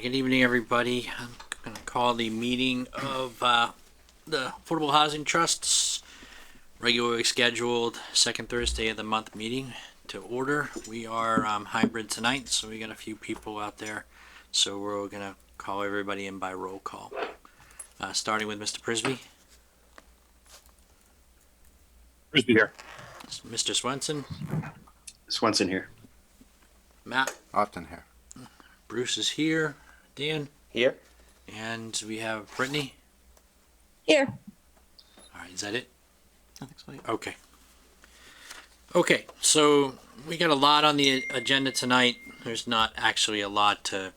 Good evening, everybody. I'm going to call the meeting of the Affordable Housing Trust's regularly scheduled second Thursday of the month meeting to order. We are hybrid tonight, so we got a few people out there. So we're going to call everybody in by roll call. Starting with Mr. Prisby, Frisbee here. Mr. Swenson, Swenson here. Matt, Often here. Bruce is here, Dan, Here. and we have Brittany. Here. All right, is that it? I think so. Yeah. Okay. Okay, so we got a lot on the agenda tonight. There's not actually a lot to,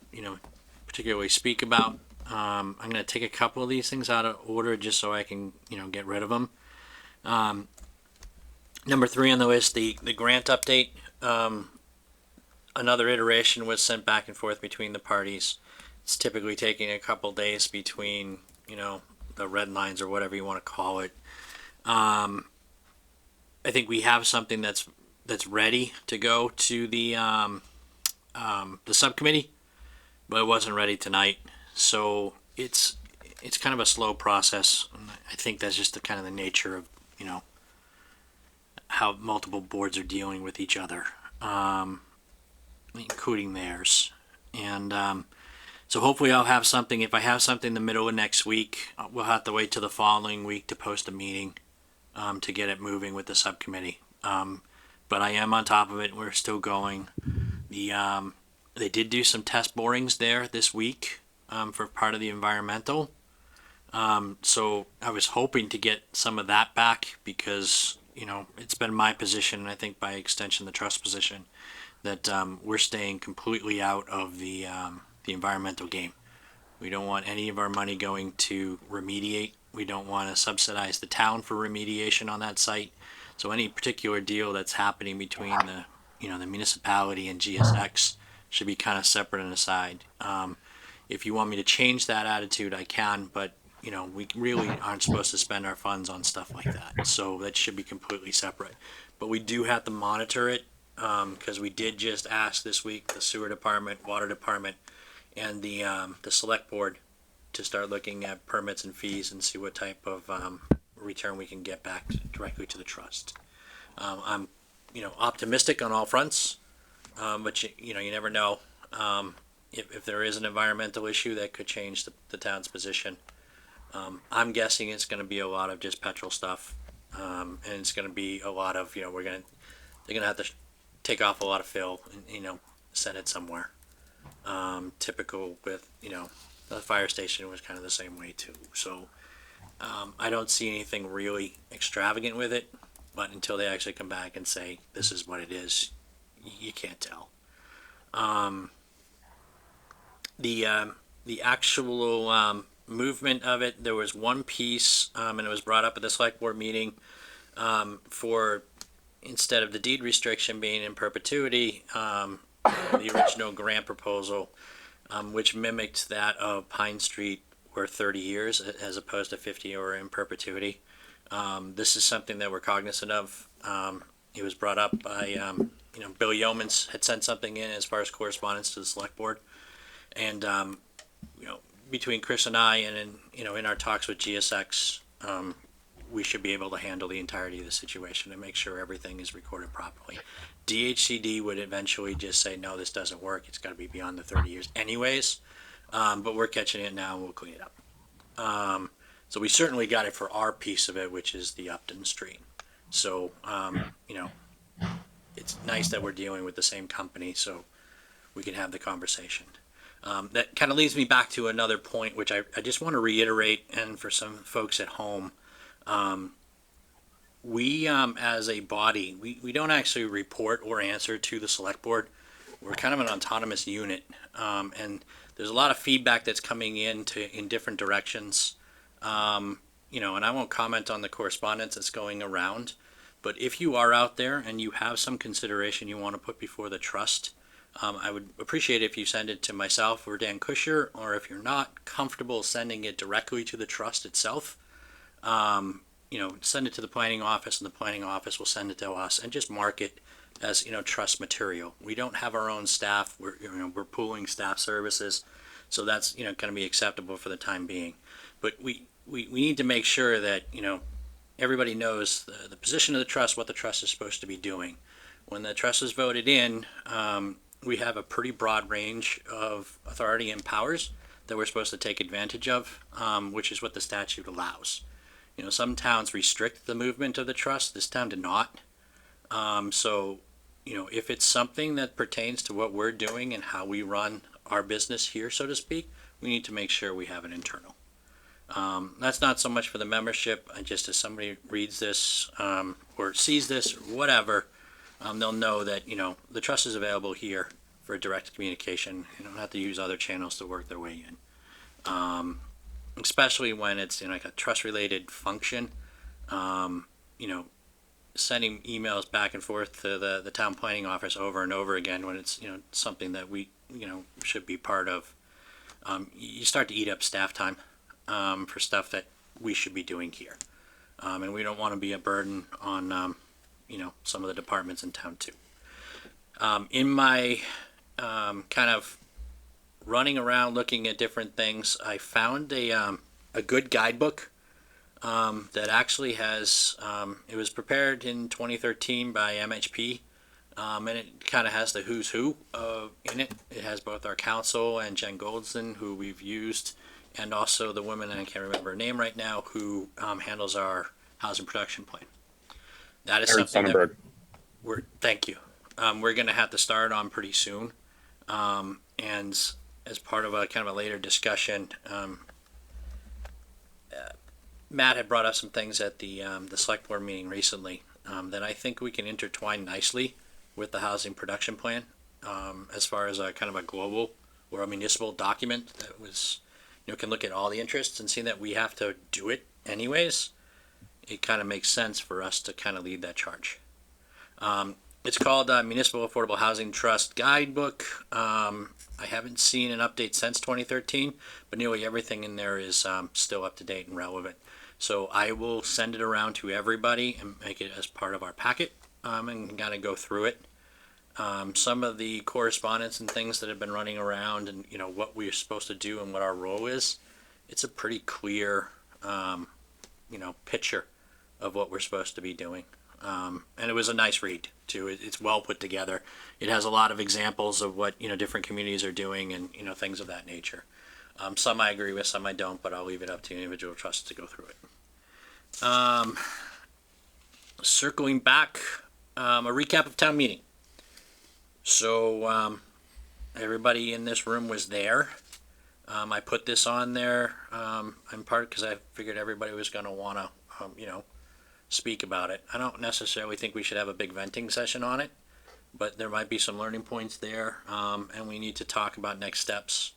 particularly speak about. I'm going to take a couple of these things out of order just so I can, get rid of them. Number 3 on the list, the grant update. Another iteration was sent back and forth between the parties. It's typically taking a couple days between, the red lines or whatever you want to call it. I think we have something that's ready to go to the subcommittee, but it wasn't ready tonight. So it's kind of a slow process. I think that's just the kind of the nature of how multiple boards are dealing with each other, including theirs. And so hopefully I'll have something. If I have something in the middle of next week, we'll have to wait till the following week to post a meeting to get it moving with the subcommittee. But I am on top of it. We're still going. They did do some test borings there this week for part of the environmental. So I was hoping to get some of that back because, it's been my position, and I think by extension the trust position, that we're staying completely out of the environmental game. We don't want any of our money going to remediate. We don't want to subsidize the town for remediation on that site. So any particular deal that's happening between the municipality and GSX should be kind of separate and aside. If you want me to change that attitude, I can, but we really aren't supposed to spend our funds on stuff like that. So that should be completely separate. But we do have to monitor it because we did just ask this week the sewer department, water department, and the select board to start looking at permits and fees and see what type of return we can get back directly to the trust. I'm optimistic on all fronts, but you never know if there is an environmental issue that could change the town's position. I'm guessing it's going to be a lot of just petrol stuff, and it's going to be a lot of they're going to have to take off a lot of fill and send it somewhere. Typical with the fire station was kind of the same way too. So I don't see anything really extravagant with it, but until they actually come back and say this is what it is, you can't tell. The actual movement of it, there was one piece, and it was brought up at the select board meeting for instead of the deed restriction being in perpetuity, the original grant proposal, which mimicked that of Pine Street, were 30 years as opposed to 50 or in perpetuity. This is something that we're cognizant of. It was brought up by, Bill Yeomans had sent something in as far as correspondence to the select board. And, between Chris and I and in our talks with GSX, we should be able to handle the entirety of the situation and make sure everything is recorded properly. DHCD would eventually just say, no, this doesn't work. It's got to be beyond the 30 years anyways. But we're catching it now and we'll clean it up. So we certainly got it for our piece of it, which is the Upton Street. So, it's nice that we're dealing with the same company so we can have the conversation. That kind of leads me back to another point, which I just want to reiterate, and for some folks at home, we as a body, we don't actually report or answer to the select board. We're kind of an autonomous unit, and there's a lot of feedback that's coming in different directions, and I won't comment on the correspondence that's going around, but if you are out there and you have some consideration you want to put before the trust, I would appreciate if you send it to myself or Dan Kusher, or if you're not comfortable sending it directly to the trust itself, send it to the planning office, and the planning office will send it to us, and just mark it as trust material. We don't have our own staff. We're pooling staff services, So that's, going to be acceptable for the time being. But we need to make sure that, everybody knows the position of the trust, what the trust is supposed to be doing. When the trust is voted in, we have a pretty broad range of authority and powers that we're supposed to take advantage of, which is what the statute allows. Some towns restrict the movement of the trust. This town did not. So, if it's something that pertains to what we're doing and how we run our business here, so to speak, we need to make sure we have it internal. That's not so much for the membership. Just as somebody reads this or sees this or whatever, they'll know that the trust is available here for direct communication. You don't have to use other channels to work their way in. Especially when it's like a trust-related function. Sending emails back and forth to the town planning office over and over again when it's something that we should be part of. You start to eat up staff time for stuff that we should be doing here, and we don't want to be a burden on some of the departments in town too. In my kind of running around looking at different things, I found a good guidebook that actually has, it was prepared in 2013 by MHP, and it kind of has the who's who in it. It has both our council and Jen Goldston, who we've used, and also the woman, and I can't remember her name right now, who handles our housing production plan. That is Aaron something Sonnenberg. thank you. We're going to have to start on pretty soon. And as part of a kind of a later discussion, Matt had brought up some things at the select board meeting recently that I think we can intertwine nicely with the housing production plan, as far as a kind of a global or a municipal document that was, can look at all the interests and see that we have to do it anyways. It kind of makes sense for us to kind of lead that charge. It's called Municipal Affordable Housing Trust Guidebook. I haven't seen an update since 2013, but nearly everything in there is still up to date and relevant. So I will send it around to everybody and make it as part of our packet, and kind of go through it. Some of the correspondence and things that have been running around, and what we're supposed to do and what our role is, it's a pretty clear picture of what we're supposed to be doing. And it was a nice read too. It's well put together. It has a lot of examples of what different communities are doing, and things of that nature. Some I agree with, some I don't, but I'll leave it up to individual trusts to go through it. Circling back, a recap of town meeting. So everybody in this room was there. I put this on there in part because I figured everybody was going to want to, speak about it. I don't necessarily think we should have a big venting session on it, but there might be some learning points there, and we need to talk about next steps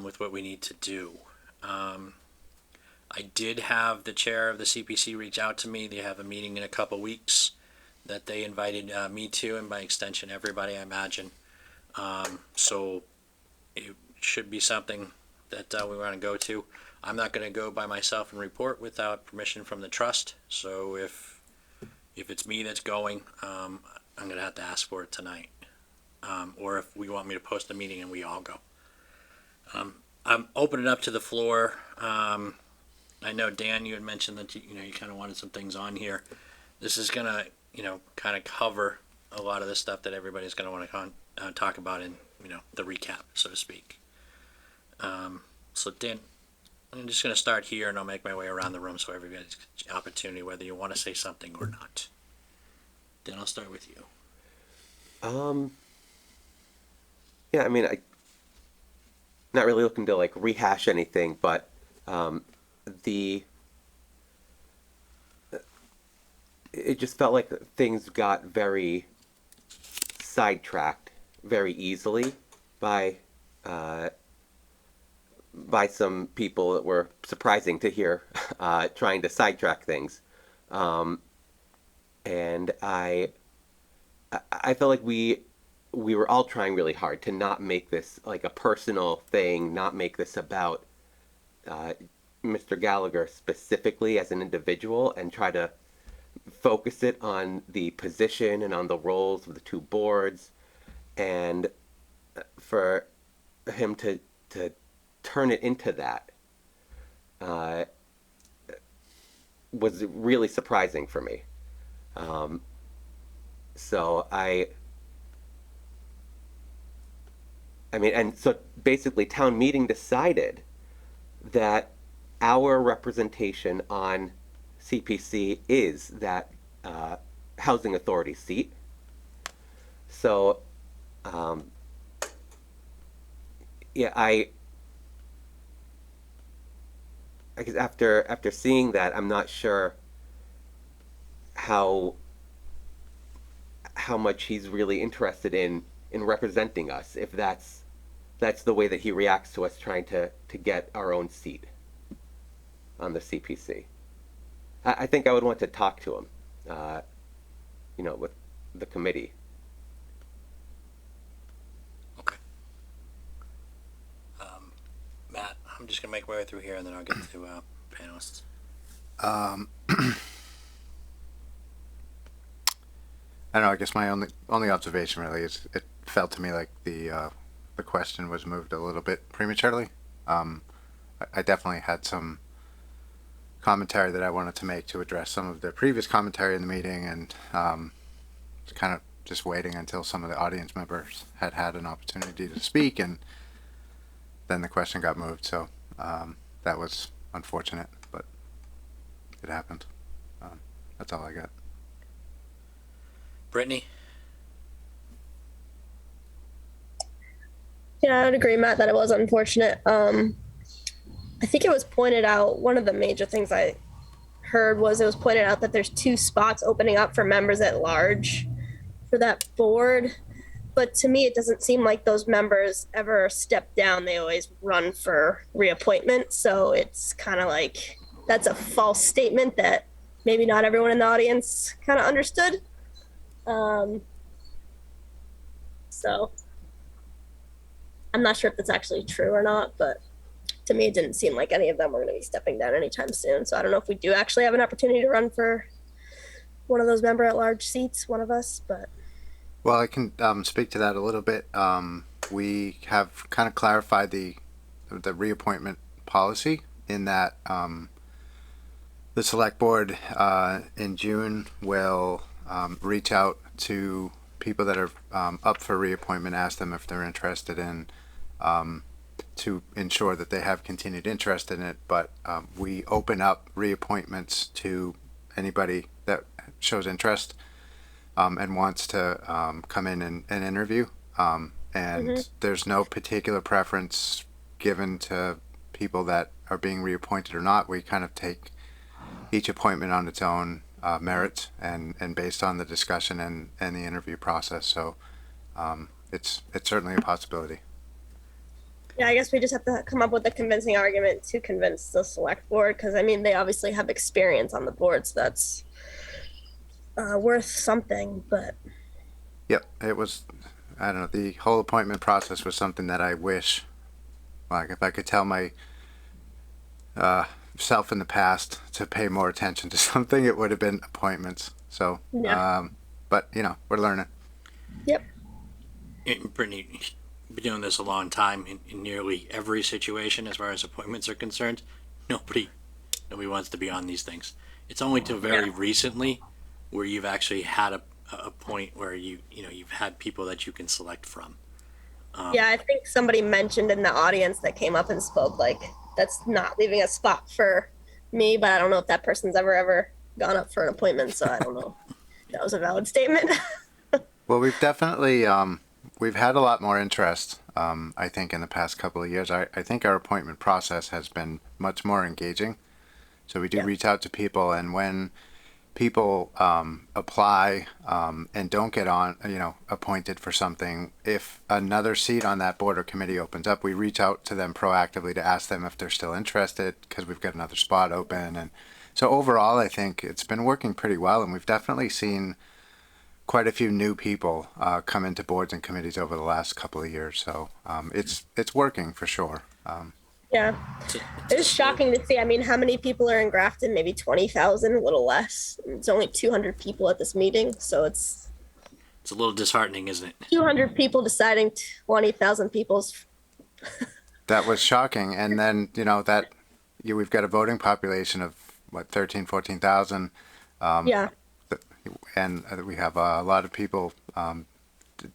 with what we need to do. I did have the chair of the CPC reach out to me. They have a meeting in a couple weeks that they invited me to, and by extension everybody, I imagine. So it should be something that we want to go to. I'm not going to go by myself and report without permission from the trust. So if it's me that's going, I'm going to have to ask for it tonight. Or if we want me to post a meeting and we all go. I'm opening up to the floor. I know, Dan, you had mentioned that you kind of wanted some things on here. This is going to kind of cover a lot of the stuff that everybody's going to want to talk about in the recap, so to speak. So Dan, I'm just going to start here, and I'll make my way around the room so everybody's got an opportunity, whether you want to say something or not. Dan, I'll start with you. Yeah, I mean, not really looking to rehash anything, but it just felt like things got very sidetracked very easily by some people that were surprising to hear trying to sidetrack things, and I felt like we were all trying really hard to not make this like a personal thing, not make this about Mr. Gallagher specifically as an individual, and try to focus it on the position and on the roles of the two boards, and for him to to turn it into that was really surprising for me. So I mean, and so basically, town meeting decided that our representation on CPC is that housing authority seat. So, yeah, I guess after seeing that, I'm not sure how much he's really interested in representing us, if that's the way that he reacts to us trying to get our own seat on the CPC. I think I would want to talk to him, with the committee. Okay. Matt, I'm just gonna make my way through here and then I'll get to panelists. I don't know. I guess my only observation really is it felt to me like the question was moved a little bit prematurely. I definitely had some commentary that I wanted to make to address some of the previous commentary in the meeting, and was kind of just waiting until some of the audience members had had an opportunity to speak, and then the question got moved. So that was unfortunate, but it happened. That's all I got. Brittany? Yeah, I would agree, Matt, that it was unfortunate. I think it was pointed out, one of the major things I heard was it was pointed out that there's 2 spots opening up for members at large for that board. But to me, it doesn't seem like those members ever step down. They always run for reappointment. So it's kind of like that's a false statement that maybe not everyone in the audience kind of understood. So I'm not sure if that's actually true or not, but to me, it didn't seem like any of them were going to be stepping down anytime soon. So I don't know if we do actually have an opportunity to run for one of those member at large seats, one of us, but. Well, I can speak to that a little bit. We have kind of clarified the reappointment policy in that the select board in June will reach out to people that are up for reappointment, ask them if they're interested in to ensure that they have continued interest in it. But we open up reappointments to anybody that shows interest and wants to come in and interview. And there's no particular preference given to people that are being reappointed or not. We kind of take each appointment on its own merits and based on the discussion and the interview process. So it's certainly a possibility. Yeah, I guess we just have to come up with a convincing argument to convince the select board, because I mean, they obviously have experience on the board, so that's worth something. But Yep, it was, I don't know, the whole appointment process was something that I wish, like, if I could tell my self in the past to pay more attention to something, it would have been appointments. So, Yeah. But we're learning. Yep. And Brittany, you've been doing this a long time in nearly every situation as far as appointments are concerned. Nobody wants to be on these things. It's only till very recently where you've actually had a point where you've had people that you can select from. Yeah, I think somebody mentioned in the audience that came up and spoke, like, that's not leaving a spot for me, but I don't know if that person's ever gone up for an appointment, so I don't know if that was a valid statement. Well, we've definitely we've had a lot more interest. I think in the past couple of years, I think our appointment process has been much more engaging. So we do reach out to people, and when people apply and don't get on, appointed for something, if another seat on that board or committee opens up, we reach out to them proactively to ask them if they're still interested, because we've got another spot open. And so overall, I think it's been working pretty well, and we've definitely seen quite a few new people come into boards and committees over the last couple of years. So it's working for sure. Yeah. It was shocking to see. I mean, how many people are in Grafton? Maybe 20,000, a little less. It's only 200 people at this meeting, so it's a little disheartening, isn't it? 200 people deciding 20,000 people's that was shocking. And then, we've got a voting population of what, 13, 14,000. Yeah. And we have a lot of people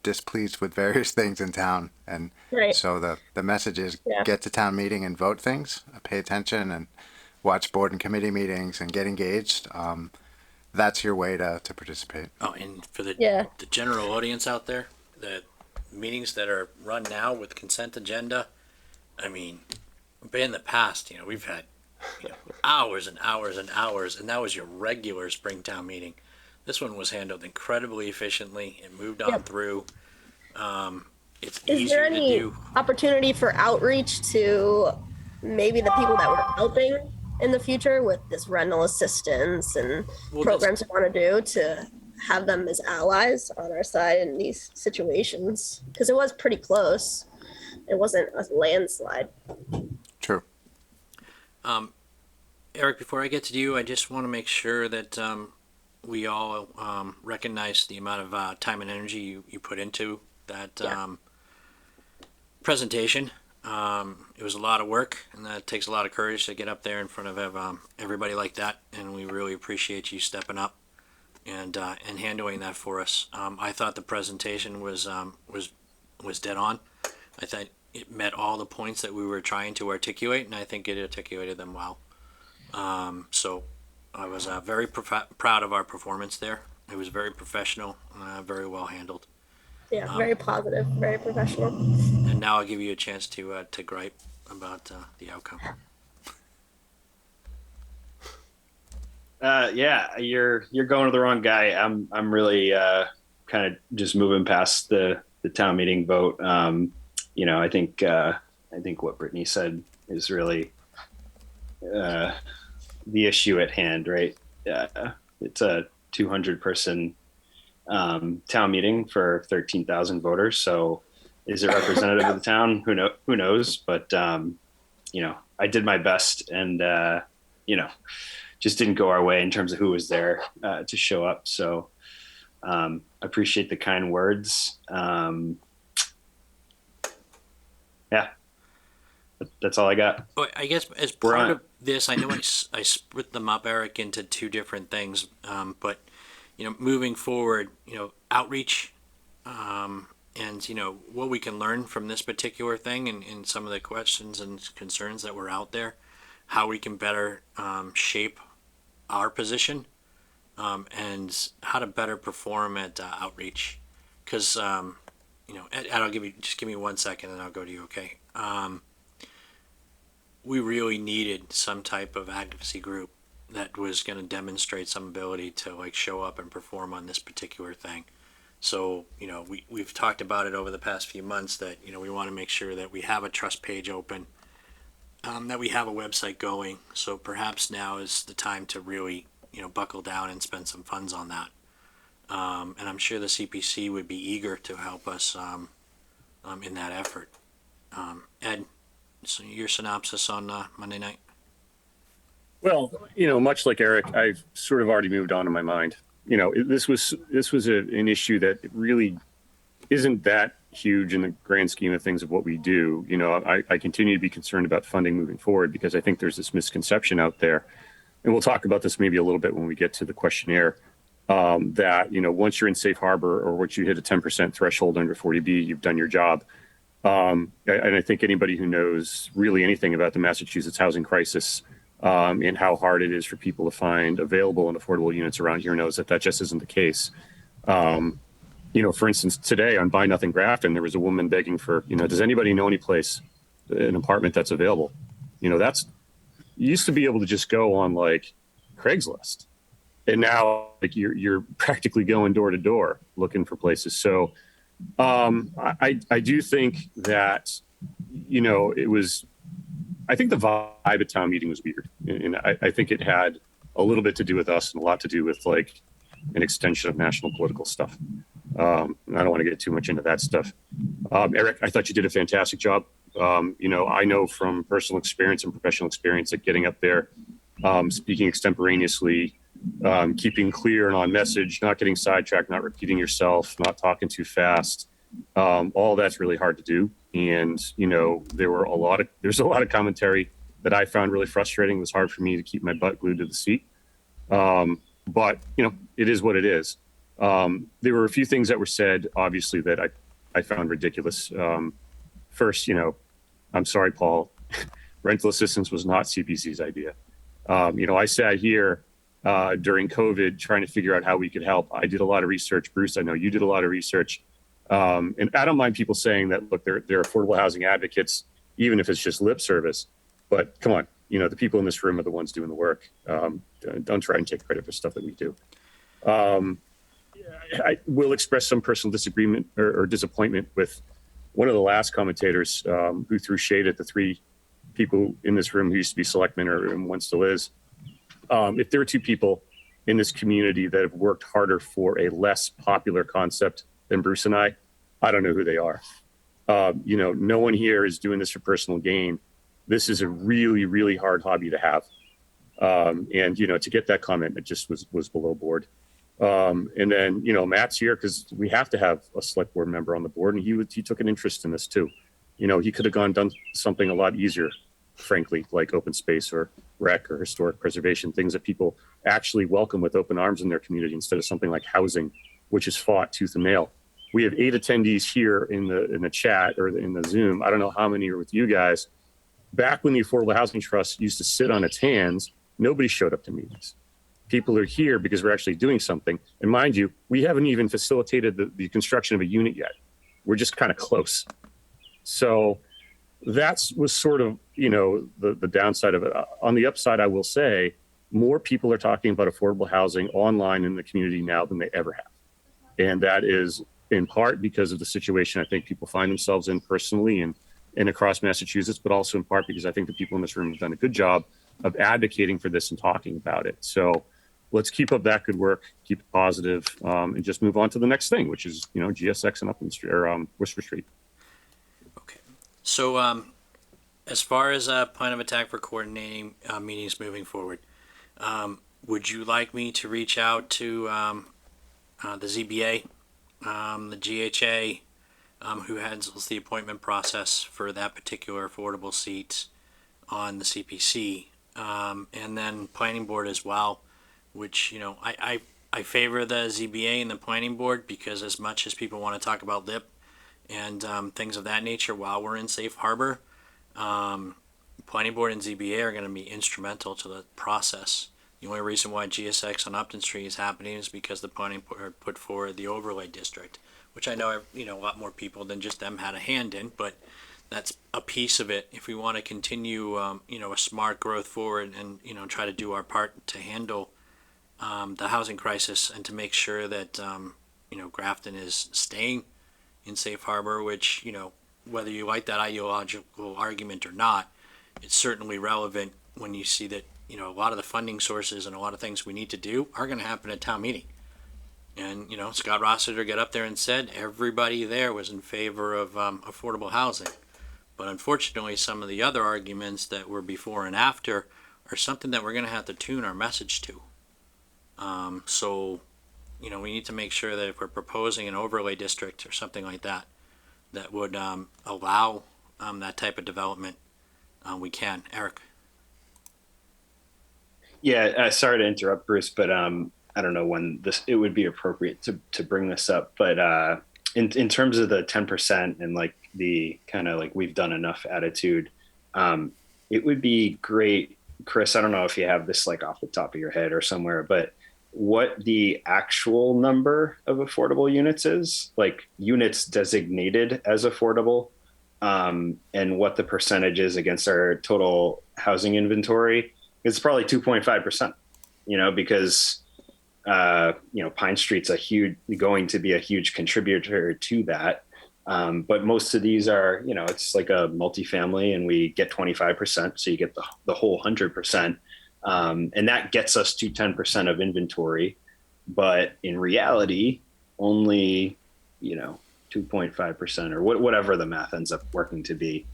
displeased with various things in town. And Right. so the message is Yeah. get to town meeting and vote things, pay attention and watch board and committee meetings and get engaged. That's your way to participate. Oh, and for the Yeah. the general audience out there, the meetings that are run now with consent agenda, I mean, in the past, we've had hours and hours and hours, and that was your regular Springtown meeting. This one was handled incredibly efficiently and moved on Yep. through. It's Is there easier to any do. opportunity for outreach to maybe the people that we're helping in the future with this rental assistance and Well, programs we want to do to have them as allies on our side in these situations? Because it was pretty close. It wasn't a landslide. True. Eric, before I get to you, I just want to make sure that we all recognize the amount of time and energy you put into that presentation. It was a lot of work, and that takes a lot of courage to get up there in front of everybody like that. And we really appreciate you stepping up and handling that for us. I thought the presentation was dead on. I thought it met all the points that we were trying to articulate, and I think it articulated them well. So I was very proud of our performance there. It was very professional, very well handled. Yeah, very positive, very professional. And now I'll give you a chance to gripe about the outcome. Yeah, you're going to the wrong guy. I'm really kind of just moving past the town meeting vote. I think what Brittany said is really the issue at hand, right? It's a 200-person town meeting for 13,000 voters. So, is it representative of the town? Who knows? But I did my best, and just didn't go our way in terms of who was there to show up. So, appreciate the kind words. Yeah, that's all I got. Oh, I guess as part of this, I know I split them up, Eric, into two different things. But moving forward, outreach, and what we can learn from this particular thing, and some of the questions and concerns that were out there, how we can better shape our position, and how to better perform at outreach. Because Ed, I'll give me 1 second, and I'll go to you. Okay. We really needed some type of advocacy group that was going to demonstrate some ability to show up and perform on this particular thing. So, we've talked about it over the past few months that, we want to make sure that we have a trust page open, that we have a website going. So perhaps now is the time to really, buckle down and spend some funds on that. And I'm sure the CPC would be eager to help us in that effort. Ed, so your synopsis on Monday night? Well, much like Eric, I've sort of already moved on in my mind. This was an issue that really isn't that huge in the grand scheme of things of what we do. I continue to be concerned about funding moving forward because I think there's this misconception out there, and we'll talk about this maybe a little bit when we get to the questionnaire, that, once you're in safe harbor or once you hit a 10% threshold under 40B, you've done your job. And I think anybody who knows really anything about the Massachusetts housing crisis and how hard it is for people to find available and affordable units around here knows that just isn't the case. For instance, today on Buy Nothing Grafton, there was a woman begging for, does anybody know any place, an apartment that's available? You used to be able to just go on Craigslist, and now you're practically going door to door looking for places. So I do think that, I think the vibe at town meeting was weird. And I think it had a little bit to do with us and a lot to do with an extension of national political stuff. I don't want to get too much into that stuff. Eric, I thought you did a fantastic job. I know from personal experience and professional experience that getting up there, speaking extemporaneously, keeping clear and on message, not getting sidetracked, not repeating yourself, not talking too fast, All that's really hard to do. And, there's a lot of commentary that I found really frustrating. It was hard for me to keep my butt glued to the seat. But, it is what it is. There were a few things that were said, obviously, that I found ridiculous. First, I'm sorry, Paul, rental assistance was not CPC's idea. I sat here during COVID trying to figure out how we could help. I did a lot of research. Bruce, I know you did a lot of research. And I don't mind people saying that, look, they're affordable housing advocates, even if it's just lip service. But come on, the people in this room are the ones doing the work. Don't try and take credit for stuff that we do. I will express some personal disagreement or disappointment with one of the last commentators who threw shade at the three people in this room who used to be selectmen and one still is. If there are two people in this community that have worked harder for a less popular concept than Bruce and I don't know who they are. No one here is doing this for personal gain. This is a really, really hard hobby to have. And to get that comment, it just was below board. And then, Matt's here because we have to have a select board member on the board, and he took an interest in this too. He could have done something a lot easier, frankly, like open space or rec or historic preservation, things that people actually welcome with open arms in their community instead of something like housing, which is fought tooth and nail. We have 8 attendees here in the chat or in the Zoom. I don't know how many are with you guys. Back when the Affordable Housing Trust used to sit on its hands, nobody showed up to meetings. People are here because we're actually doing something. And mind you, we haven't even facilitated the construction of a unit yet. We're just kind of close. So that was sort of, the downside of it. On the upside, I will say more people are talking about affordable housing online in the community now than they ever have. And that is in part because of the situation I think people find themselves in personally and across Massachusetts, but also in part because I think the people in this room have done a good job of advocating for this and talking about it. So let's keep up that good work, keep it positive, and just move on to the next thing, which is, GSX and Upland Street or Worcester Street. Okay. So, as far as a plan of attack for coordinating meetings moving forward, would you like me to reach out to the ZBA, the GHA, who handles the appointment process for that particular affordable seat on the CPC, and then planning board as well, which, I favor the ZBA and the planning board because as much as people want to talk about LIP and things of that nature while we're in safe harbor, planning board and ZBA are going to be instrumental to the process. The only reason why GSX on Upton Street is happening is because the planning board put forward the overlay district, which I know, a lot more people than just them had a hand in, but that's a piece of it. If we want to continue, a smart growth forward and, try to do our part to handle the housing crisis and to make sure that, Grafton is staying in safe harbor, which, whether you like that ideological argument or not, it's certainly relevant when you see that, a lot of the funding sources and a lot of things we need to do are going to happen at town meeting. And, Scott Rossiter got up there and said everybody there was in favor of affordable housing. But unfortunately, some of the other arguments that were before and after are something that we're going to have to tune our message to. So, we need to make sure that if we're proposing an overlay district or something like that, that would allow that type of development, we can. Eric. Yeah, sorry to interrupt, Bruce, but I don't know when it would be appropriate to bring this up. But in terms of the 10% and like the kind of like we've done enough attitude, it would be great, Chris. I don't know if you have this like off the top of your head or somewhere, but what the actual number of affordable units is, like units designated as affordable, and what the percentage is against our total housing inventory. It's probably 2.5%, because, Pine Street's going to be a huge contributor to that. But most of these are, it's like a multifamily and we get 25%. So you get the whole 100%. And that gets us to 10% of inventory. But in reality, only, 2.5% or whatever the math ends up working to be.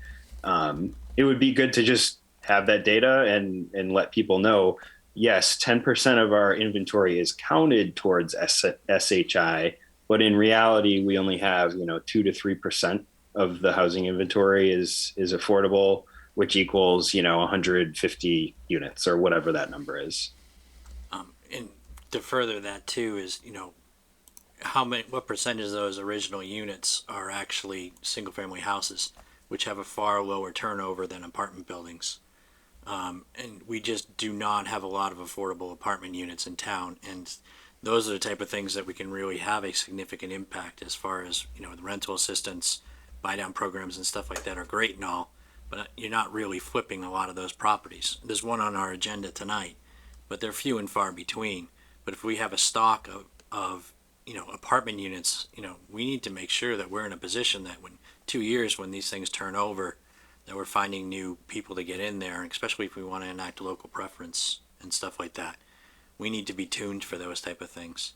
It would be good to just have that data and let people know, yes, 10% of our inventory is counted towards SHI, but in reality, we only have 2 to 3% of the housing inventory is affordable, which equals 150 units or whatever that number is. And to further that too is, what percentage of those original units are actually single family houses, which have a far lower turnover than apartment buildings. And we just do not have a lot of affordable apartment units in town. And those are the type of things that we can really have a significant impact as far as, the rental assistance, buy down programs and stuff like that are great and all, but you're not really flipping a lot of those properties. There's one on our agenda tonight, but they're few and far between. But if we have a stock of apartment units, we need to make sure that we're in a position that when 2 years, when these things turn over, that we're finding new people to get in there, especially if we want to enact local preference and stuff like that. We need to be tuned for those type of things.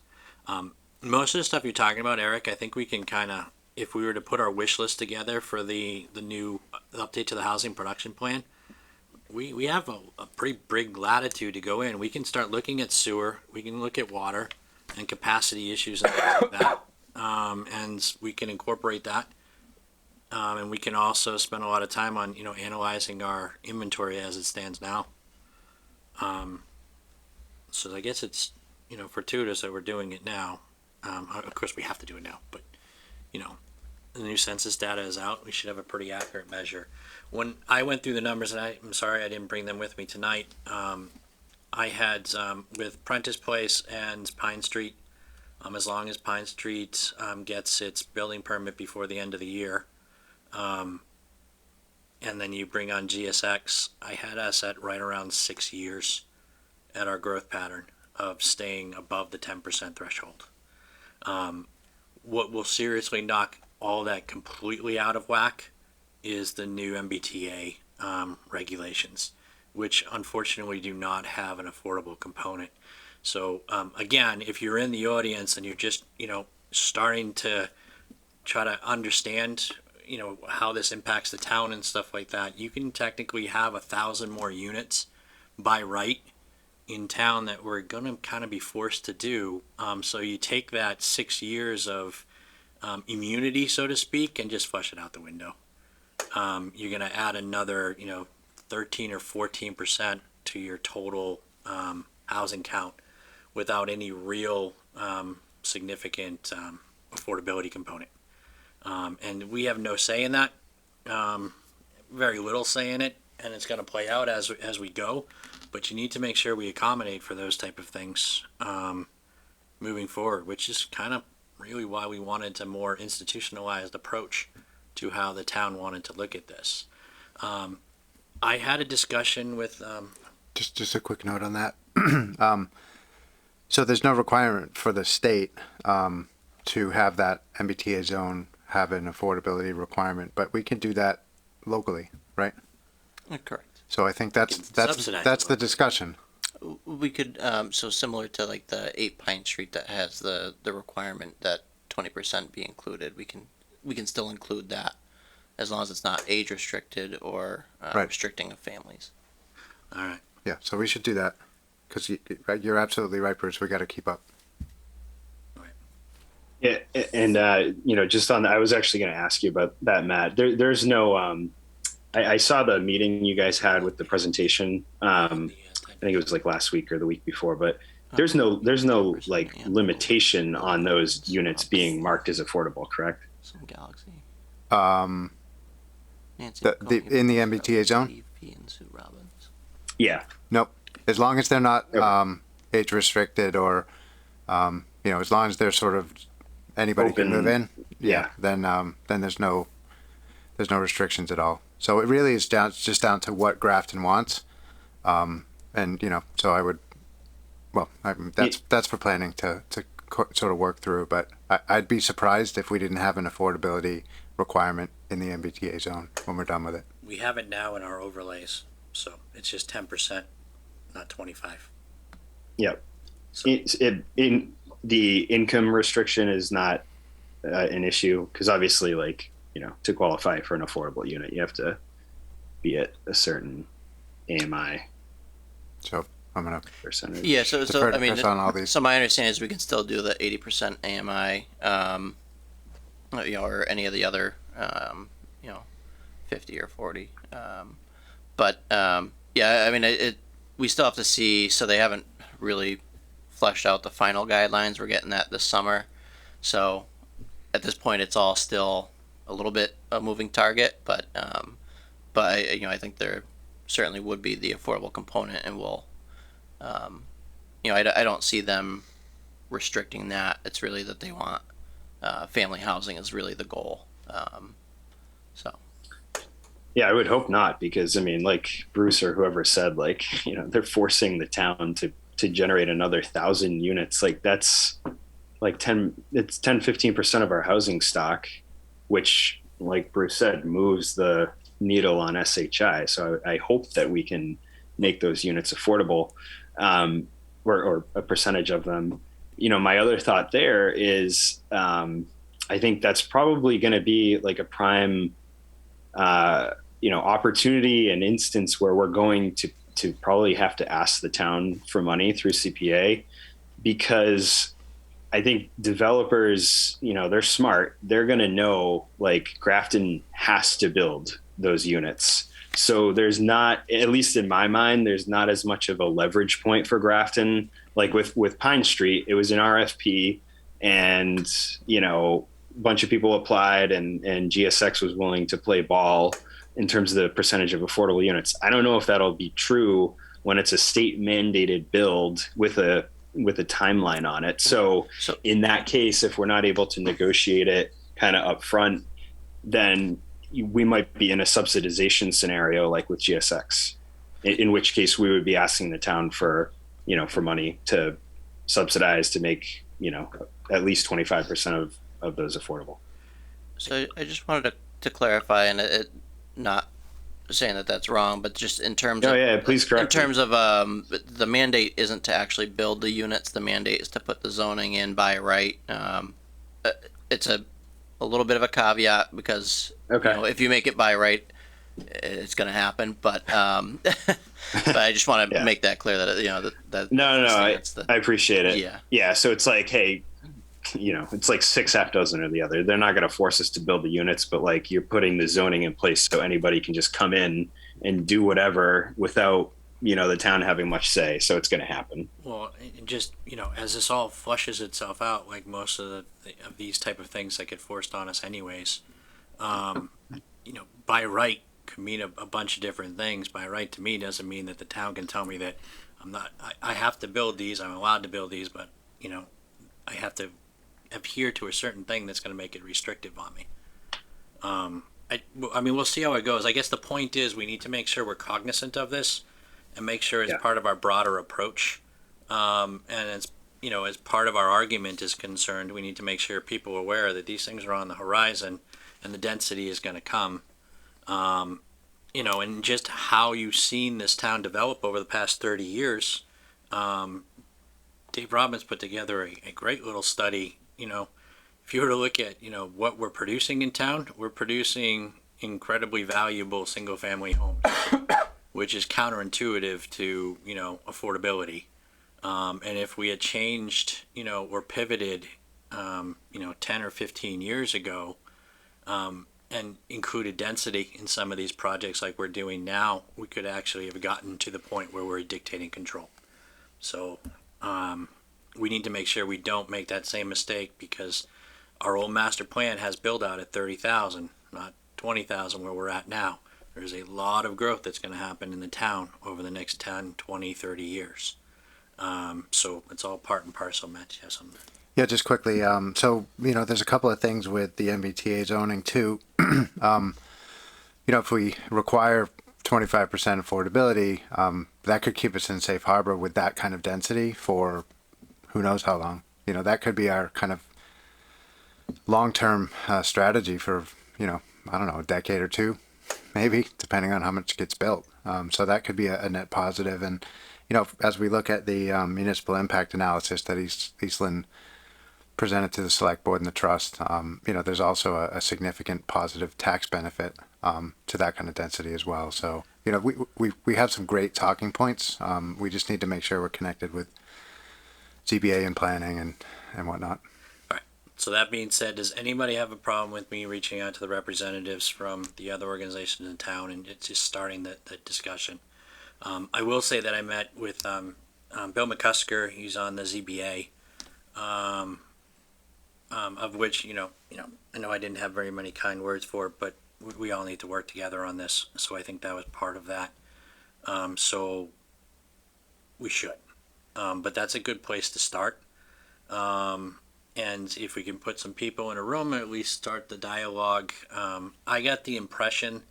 Most of the stuff you're talking about, Eric, I think we can kind of, if we were to put our wish list together for the new update to the housing production plan, we have a pretty big latitude to go in. We can start looking at sewer, we can look at water and capacity issues and things like that. And we can incorporate that. And we can also spend a lot of time on, analyzing our inventory as it stands now. So I guess it's, fortuitous that we're doing it now. Of course we have to do it now, but, the new census data is out. We should have a pretty accurate measure. When I went through the numbers, and I'm sorry I didn't bring them with me tonight, I had, with Prentice Place and Pine Street, as long as Pine Street gets its building permit before the end of the year, and then you bring on GSX, I had us at right around 6 years at our growth pattern of staying above the 10% threshold. What will seriously knock all that completely out of whack is the new MBTA regulations, which unfortunately do not have an affordable component. So again, if you're in the audience and you're just starting to try to understand how this impacts the town and stuff like that, you can technically have 1,000 more units by right in town that we're going to kind of be forced to do. So you take that 6 years of immunity, so to speak, and just flush it out the window. You're going to add another 13 or 14% to your total housing count without any real significant affordability component. And we have no say in that, very little say in it, and it's going to play out as we go. But you need to make sure we accommodate for those type of things moving forward, which is kind of really why we wanted a more institutionalized approach to how the town wanted to look at this. I had a discussion with Just a quick note on that. So there's no requirement for the state to have that MBTA zone have an affordability requirement, but we can do that locally, right? Correct. So I think that's subsidize the it. discussion. We could, so similar to like the 8 Pine Street that has the requirement that 20% be included, we can still include that as long as it's not age restricted or Right. restricting of families. all right. Yeah, so we should do that because you're absolutely right, Bruce. We got to keep up. Yeah, and just on I was actually going to ask you about that, Matt. There's no. I saw the meeting you guys had with the presentation. I think it was like last week or the week before, but there's no like limitation on those units being marked as affordable, correct? Some Galaxy. Nancy In the MBTA zone? Steve P. and Sue Robbins. Yeah. Nope. As long as they're not Okay. age restricted or as long as they're sort of anybody can Open. move in. Yeah. Then there's no restrictions at all. So it really is just down to what Grafton wants. So I would, that's for planning to sort of work through, but I'd be surprised if we didn't have an affordability requirement in the MBTA zone when we're done with it. We have it now in our overlays, so it's just 10%, not 25. Yep. So, In the income restriction is not an issue because obviously, to qualify for an affordable unit, you have to be at a certain AMI. So I'm gonna percentage. Yeah, so defer I to mean, Chris on all these. so my understanding is we can still do the 80% AMI, or any of the other, 50 or 40. Yeah, I mean, we still have to see. So they haven't really fleshed out the final guidelines. We're getting that this summer. So at this point, it's all still a little bit a moving target, but I think there certainly would be the affordable component, and I don't see them restricting that. It's really that they want family housing is really the goal. So Yeah, I would hope not, because I mean, like Bruce or whoever said, like, they're forcing the town to generate another 1,000 units. Like that's like 15% of our housing stock, which, like Bruce said, moves the needle on SHI. So I hope that we can make those units affordable, or a percentage of them. My other thought there is, I think that's probably going to be like a prime, opportunity and instance where we're going to probably have to ask the town for money through CPA, because I think developers, they're smart. They're going to know, like, Grafton has to build those units. So there's not, at least in my mind, there's not as much of a leverage point for Grafton. Like with Pine Street, it was an RFP, and, a bunch of people applied, and GSX was willing to play ball in terms of the percentage of affordable units. I don't know if that'll be true when it's a state mandated build with a timeline on it. So in that case, if we're not able to negotiate it kind of upfront, then we might be in a subsidization scenario like with GSX, in which case we would be asking the town for money to subsidize to make, at least 25% of those affordable. So I just wanted to clarify, and it not saying that that's wrong, but just in terms of, please correct in terms of the mandate isn't to actually build the units. The mandate is to put the zoning in by right. It's a little bit of a caveat, because if you make it by right, it's going to happen. But but I just want to make that clear that No, I appreciate it. Yeah. So it's like, hey, it's like 6 half dozen or the other. They're not going to force us to build the units, but like, you're putting the zoning in place so anybody can just come in and do whatever without, the town having much say. So it's going to happen. Well, and just, as this all flushes itself out, like most of these type of things that get forced on us anyways, by right could mean a bunch of different things. By right to me doesn't mean that the town can tell me that I have to build these, I'm allowed to build these, but, I have to adhere to a certain thing that's going to make it restrictive on me. I mean, we'll see how it goes. I guess the point is we need to make sure we're cognizant of this and make sure it's part of our broader approach. And as part of our argument is concerned, we need to make sure people are aware that these things are on the horizon and the density is going to come. And just how you've seen this town develop over the past 30 years. Dave Robbins put together a great little study. If you were to look at, what we're producing in town, we're producing incredibly valuable single family homes, which is counterintuitive to, affordability. And if we had changed, or pivoted, 10 or 15 years ago, and included density in some of these projects like we're doing now, we could actually have gotten to the point where we're dictating control. So, we need to make sure we don't make that same mistake, because our old master plan has build out at 30,000, not 20,000 where we're at now. There's a lot of growth that's going to happen in the town over the next 10, 20, 30 years. So it's all part and parcel, Matt. You have something? Yeah, just quickly. So, there's a couple of things with the MBTA zoning too. If we require 25% affordability, that could keep us in safe harbor with that kind of density for who knows how long. That could be our kind of long-term strategy for, I don't know, a decade or two, maybe, depending on how much gets built. So that could be a net positive. And, as we look at the municipal impact analysis that Eastland presented to the select board and the trust, there's also a significant positive tax benefit to that kind of density as well. So you know, we have some great talking points. We just need to make sure we're connected with ZBA and planning and whatnot. So that being said, does anybody have a problem with me reaching out to the representatives from the other organizations in town and it's just starting the discussion? I will say that I met with Bill McCusker. He's on the ZBA, of which I know I didn't have very many kind words for, but we all need to work together on this. So I think that was part of that. So we should, but that's a good place to start. And if we can put some people in a room, or at least start the dialogue. I got the impression,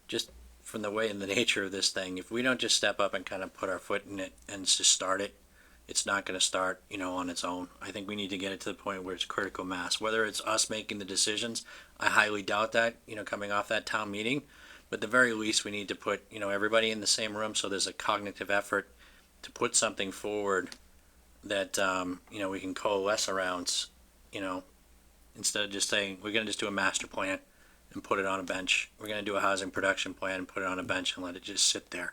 just from the way and the nature of this thing, if we don't just step up and kind of put our foot in it and just start it, it's not going to start, on its own. I think we need to get it to the point where it's critical mass. Whether it's us making the decisions, I highly doubt that, coming off that town meeting. But at the very least, we need to put, everybody in the same room so there's a cognitive effort to put something forward that we can coalesce around, instead of just saying we're going to just do a master plan and put it on a bench. We're going to do a housing production plan and put it on a bench and let it just sit there.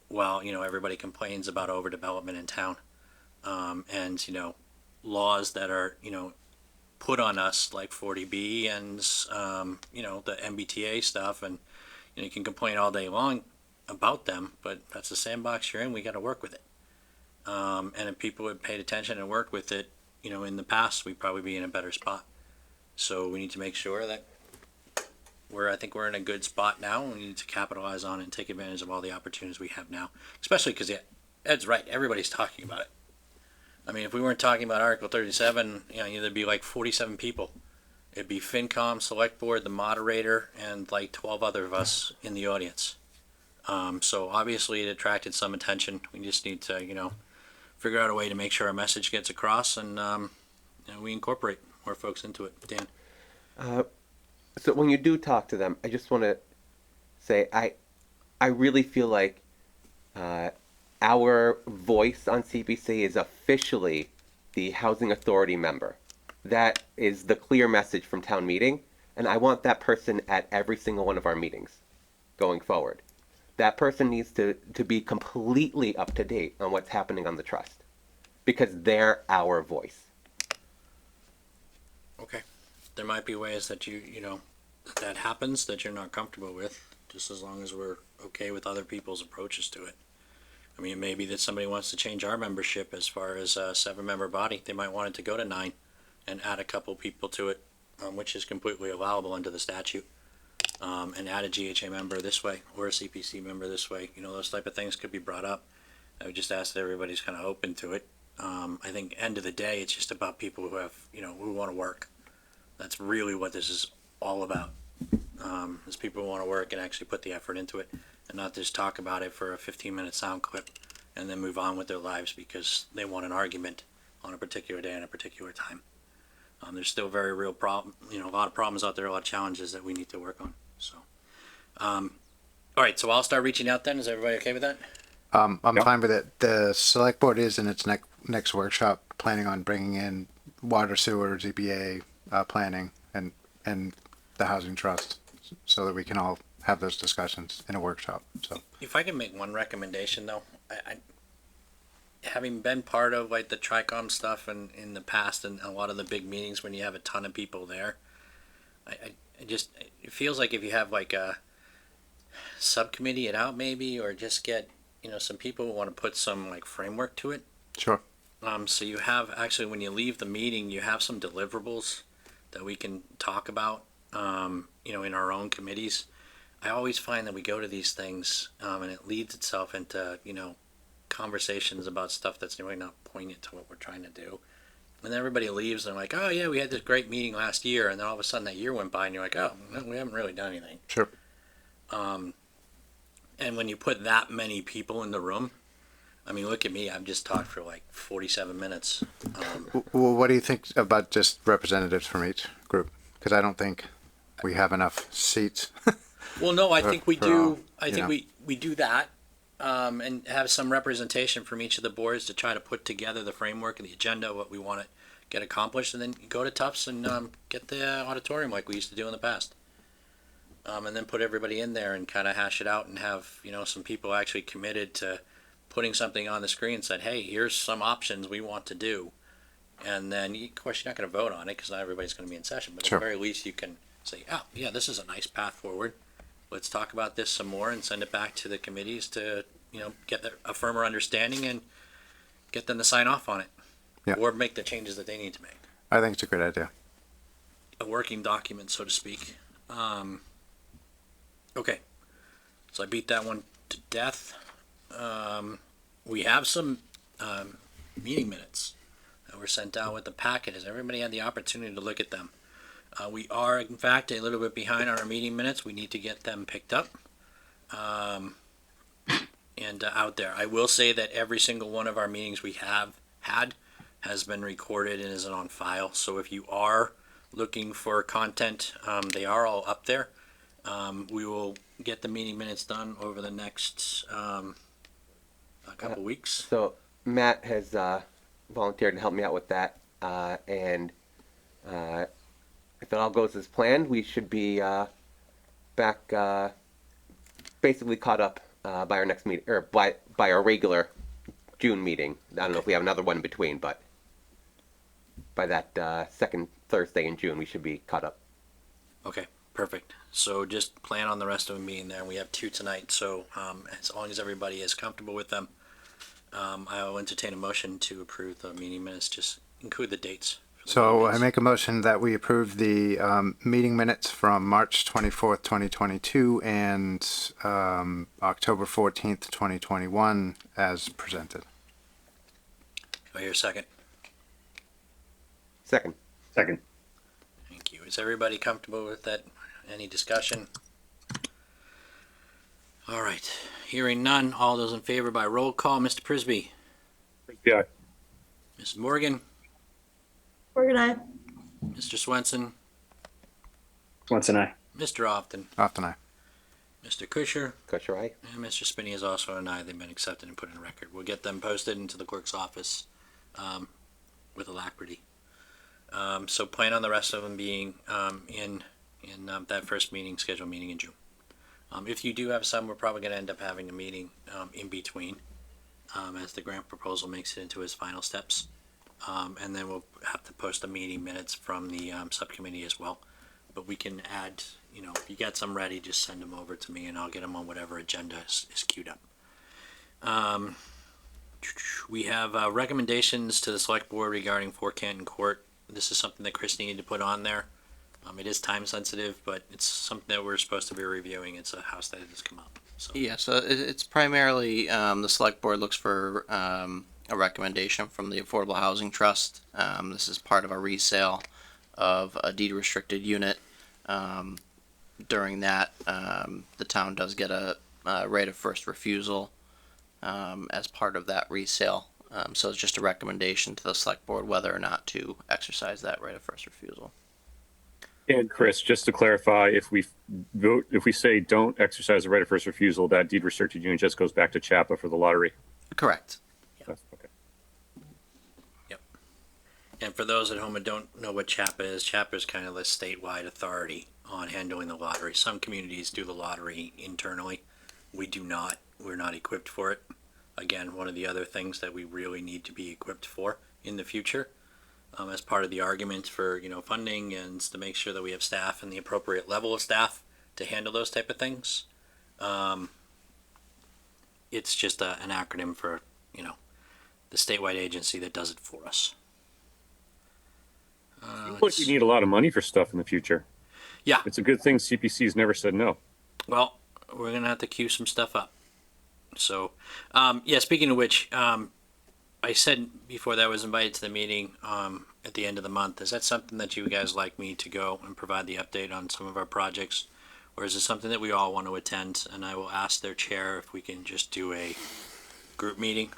While everybody complains about overdevelopment in town, and laws that are put on us like 40B and the MBTA stuff, and you can complain all day long about them, but that's the sandbox you're in. We got to work with it. And if people had paid attention and worked with it, in the past, we'd probably be in a better spot. So we need to make sure that I think we're in a good spot now, and we need to capitalize on it and take advantage of all the opportunities we have now. Especially because Ed's right, everybody's talking about it. I mean, if we weren't talking about Article 37, there'd be like 47 people. It'd be FinCom, Select Board, the moderator, and like 12 other of us in the audience. So obviously it attracted some attention. We just need to, figure out a way to make sure our message gets across and we incorporate more folks into it. Dan? So when you do talk to them, I just want to say I really feel like our voice on CPC is officially the Housing Authority member. That is the clear message from town meeting, and I want that person at every single one of our meetings going forward. That person needs to be completely up to date on what's happening on the trust, because they're our voice. Okay. There might be ways that that happens that you're not comfortable with, just as long as we're okay with other people's approaches to it. I mean, it may be that somebody wants to change our membership as far as a 7-member body. They might want it to go to 9 and add a couple people to it, which is completely allowable under the statute. And add a GHA member this way or a CPC member this way. Those type of things could be brought up. I would just ask that everybody's kind of open to it. I think end of the day, it's just about people who have, who want to work. That's really what this is all about. Is people who want to work and actually put the effort into it and not just talk about it for a 15-minute sound clip and then move on with their lives because they want an argument on a particular day and a particular time. There's still very real problem, a lot of problems out there, a lot of challenges that we need to work on. So, all right, so I'll start reaching out then. Is everybody okay with that? I'm fine with it. The select board is in its next workshop planning on bringing in water, sewer, ZBA planning, and the housing trust, so that we can all have those discussions in a workshop. So, if I can make one recommendation though, I having been part of like the TRICOM stuff and in the past and a lot of the big meetings when you have a ton of people there, it feels like if you have like a subcommittee it out maybe, or just get some people who want to put some like framework to it. sure. So you have actually when you leave the meeting you have some deliverables that we can talk about in our own committees. I always find that we go to these things and it leads itself into conversations about stuff that's really not poignant to what we're trying to do. And then everybody leaves and they're like, oh yeah, we had this great meeting last year, and then all of a sudden that year went by and you're like, oh, no, we haven't really done anything. Sure. And when you put that many people in the room, I mean, look at me, I've just talked for like 47 minutes. Well, what do you think about just representatives from each group? Because I don't think we have enough seats. Well, no, I think we for do. all, I think we do that, and have some representation from each of the boards to try to put together the framework and the agenda, what we want to get accomplished, and then go to Tufts and get the auditorium like we used to do in the past. and then put everybody in there and kind of hash it out and have, some people actually committed to putting something on the screen and said, hey, here's some options we want to do. And then, of course, you're not going to vote on it because not everybody's going to be in session, but Sure. at the very least you can say, oh, yeah, this is a nice path forward. Let's talk about this some more and send it back to the committees to, get a firmer understanding and get them to sign off on it. Yeah. Or make the changes that they need to make. I think it's a good idea. A working document, so to speak. Okay. So I beat that one to death. We have some meeting minutes that were sent out with the packet. Has everybody had the opportunity to look at them? We are, in fact, a little bit behind on our meeting minutes. We need to get them picked up and out there. I will say that every single one of our meetings we have had has been recorded and is on file. So if you are looking for content, they are all up there. We will get the meeting minutes done over the next a couple weeks. So Matt has volunteered to help me out with that, and if it all goes as planned, we should be back, basically caught up by our next meeting, or by our regular June meeting. I don't know if we have another one in between, but by that second Thursday in June, we should be caught up. Okay, perfect. So just plan on the rest of them being there. We have 2 tonight, so as long as everybody is comfortable with them, I will entertain a motion to approve the meeting minutes. Just include the dates. for the So meeting I minutes. make a motion that we approve the meeting minutes from March 24th, 2022 and October 14th, 2021 as presented. Do I hear a second? Second. Second. Thank you. Is everybody comfortable with that? Any discussion? All right. Hearing none. All those in favor by roll call. Mr. Prisby. Yeah. Mrs. Morgan. Morgan, I. Mr. Swenson. Once and I. Mr. Often. Often I. Mr. Kusher. Kosher, aye. And Mr. Spinney is also an aye. They've been accepted and put in record. We'll get them posted into the clerk's office with alacrity. So plan on the rest of them being in that first meeting, scheduled meeting in June. If you do have some, we're probably going to end up having a meeting in between as the grant proposal makes it into its final steps. And then we'll have to post the meeting minutes from the subcommittee as well. But we can add, if you got some ready, just send them over to me and I'll get them on whatever agenda is queued up. We have recommendations to the select board regarding Fort Canton Court. This is something that Chris needed to put on there. It is time sensitive, but it's something that we're supposed to be reviewing. It's a house that has come up. So Yeah, so it's primarily the select board looks for a recommendation from the Affordable Housing Trust. This is part of a resale of a deed restricted unit. During that, the town does get a right of first refusal as part of that resale. So it's just a recommendation to the select board whether or not to exercise that right of first refusal. And Chris, just to clarify, if we say don't exercise the right of first refusal, that deed restricted unit just goes back to CHAPA for the lottery. Correct. That's okay. And for those at home that don't know what CHAPA is kind of the statewide authority on handling the lottery. Some communities do the lottery internally. We do not. We're not equipped for it. Again, one of the other things that we really need to be equipped for in the future, as part of the argument for funding and to make sure that we have staff and the appropriate level of staff to handle those type of things. It's just an acronym for the statewide agency that does it for us. Seems like we need a lot of money for stuff in the future. Yeah. It's a good thing CPC's never said no. Well, we're gonna have to queue some stuff up. So, speaking of which, I said before that I was invited to the meeting at the end of the month. Is that something that you guys like me to go and provide the update on some of our projects? Or is it something that we all want to attend? And I will ask their chair if we can just do a group meeting.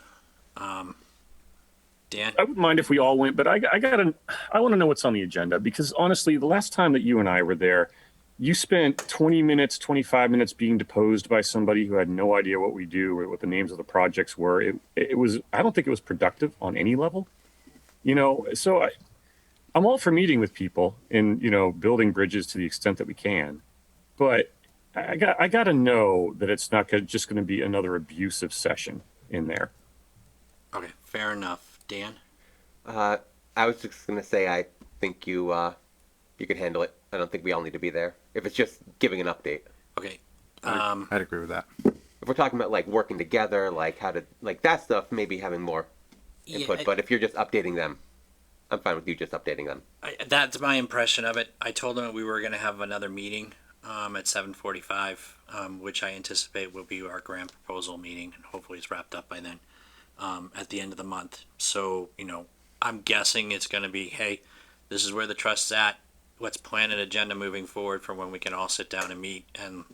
Dan? I wouldn't mind if we all went, but I want to know what's on the agenda, because honestly, the last time that you and I were there, you spent 20 minutes, 25 minutes being deposed by somebody who had no idea what we do or what the names of the projects were. It was, I don't think it was productive on any level, so I'm all for meeting with people and, building bridges to the extent that we can. But I got to know that it's not just going to be another abusive session in there. Okay, fair enough. Dan? I was just gonna say I think you can handle it. I don't think we all need to be there. If it's just giving an update. Okay. I'd agree with that. If we're talking about like working together, like how to like that stuff, maybe having more input. Yeah, But if you're just updating them, I'm fine with you just updating them. that's my impression of it. I told them we were going to have another meeting at 7:45, which I anticipate will be our grant proposal meeting, and hopefully it's wrapped up by then at the end of the month. So, I'm guessing it's going to be, hey, this is where the trust's at. Let's plan an agenda moving forward for when we can all sit down and meet and,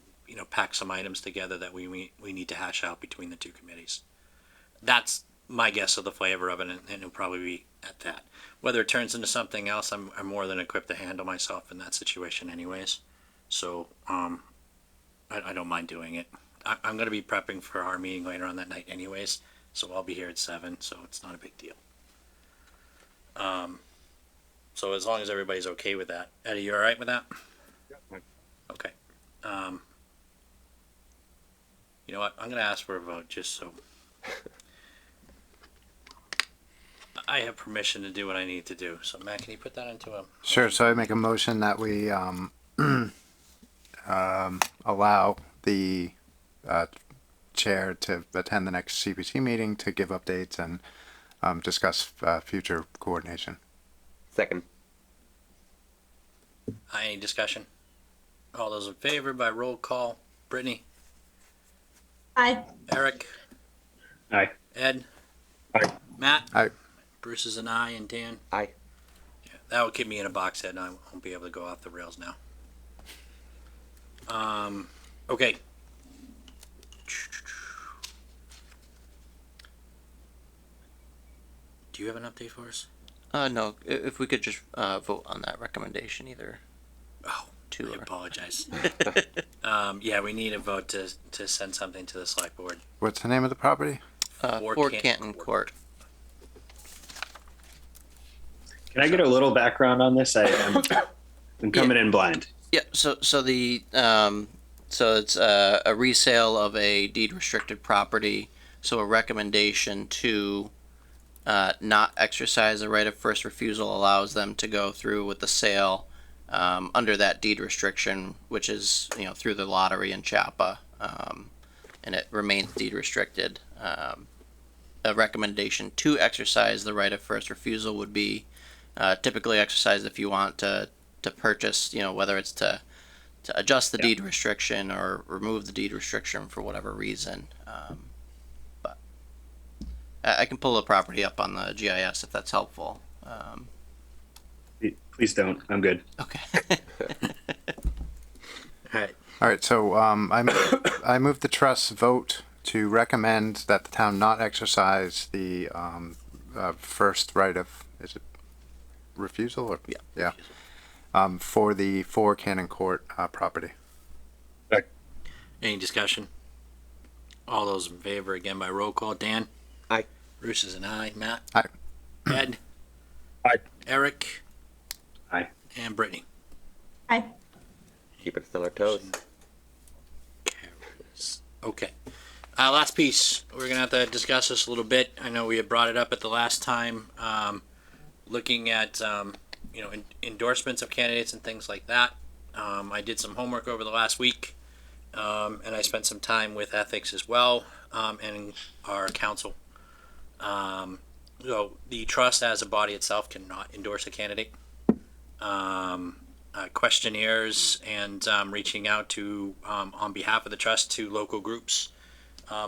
pack some items together that we need to hash out between the two committees. That's my guess of the flavor of it, and it'll probably be at that. Whether it turns into something else, I'm more than equipped to handle myself in that situation anyways. So, I don't mind doing it. I'm going to be prepping for our meeting later on that night anyways, so I'll be here at 7, so it's not a big deal. So as long as everybody's okay with that. Eddie, you all right with that? Okay. You know what? I'm going to ask for a vote just so I have permission to do what I need to do. So Matt, can you put that into a... Sure. So I make a motion that we allow the chair to attend the next CPC meeting to give updates and discuss future coordination. Second. Any discussion? All those in favor by roll call. Brittany? Aye. Eric? Aye. Ed? Aye. Matt? Aye. Bruce is an aye, and Dan? Aye. Yeah, that would keep me in a box head, and I won't be able to go off the rails now. Okay. Do you have an update for us? No, if we could just vote on that recommendation, either Oh, two I or apologize. Yeah, we need a vote to send something to the select board. What's the name of the property? Or for Canton Canton Court. Can I get a little background on this? I'm coming in blind. Yeah, so it's a resale of a deed restricted property. So a recommendation to not exercise the right of first refusal allows them to go through with the sale under that deed restriction, which is through the lottery in Chapa, and it remains deed restricted. A recommendation to exercise the right of first refusal would be typically exercised if you want to purchase, whether it's to adjust the deed restriction or remove the deed restriction for whatever reason. But I can pull the property up on the GIS if that's helpful. Please don't. I'm good. Okay. All right. All right. So I move the trust vote to recommend that the town not exercise the first right of, is it refusal or Yeah. for the 4 Cannon Court property. Any discussion? All those in favor again by roll call. Dan? Aye. Bruce is an aye. Matt? Aye. Ed? Aye. Eric? Aye. And Brittany? Aye. Keep it on our toes. Carries. Okay. Last piece. We're gonna have to discuss this a little bit. I know we had brought it up at the last time. Looking at endorsements of candidates and things like that. I did some homework over the last week, and I spent some time with ethics as well, and our council. So the trust as a body itself cannot endorse a candidate. Questionnaires and reaching out to on behalf of the trust to local groups,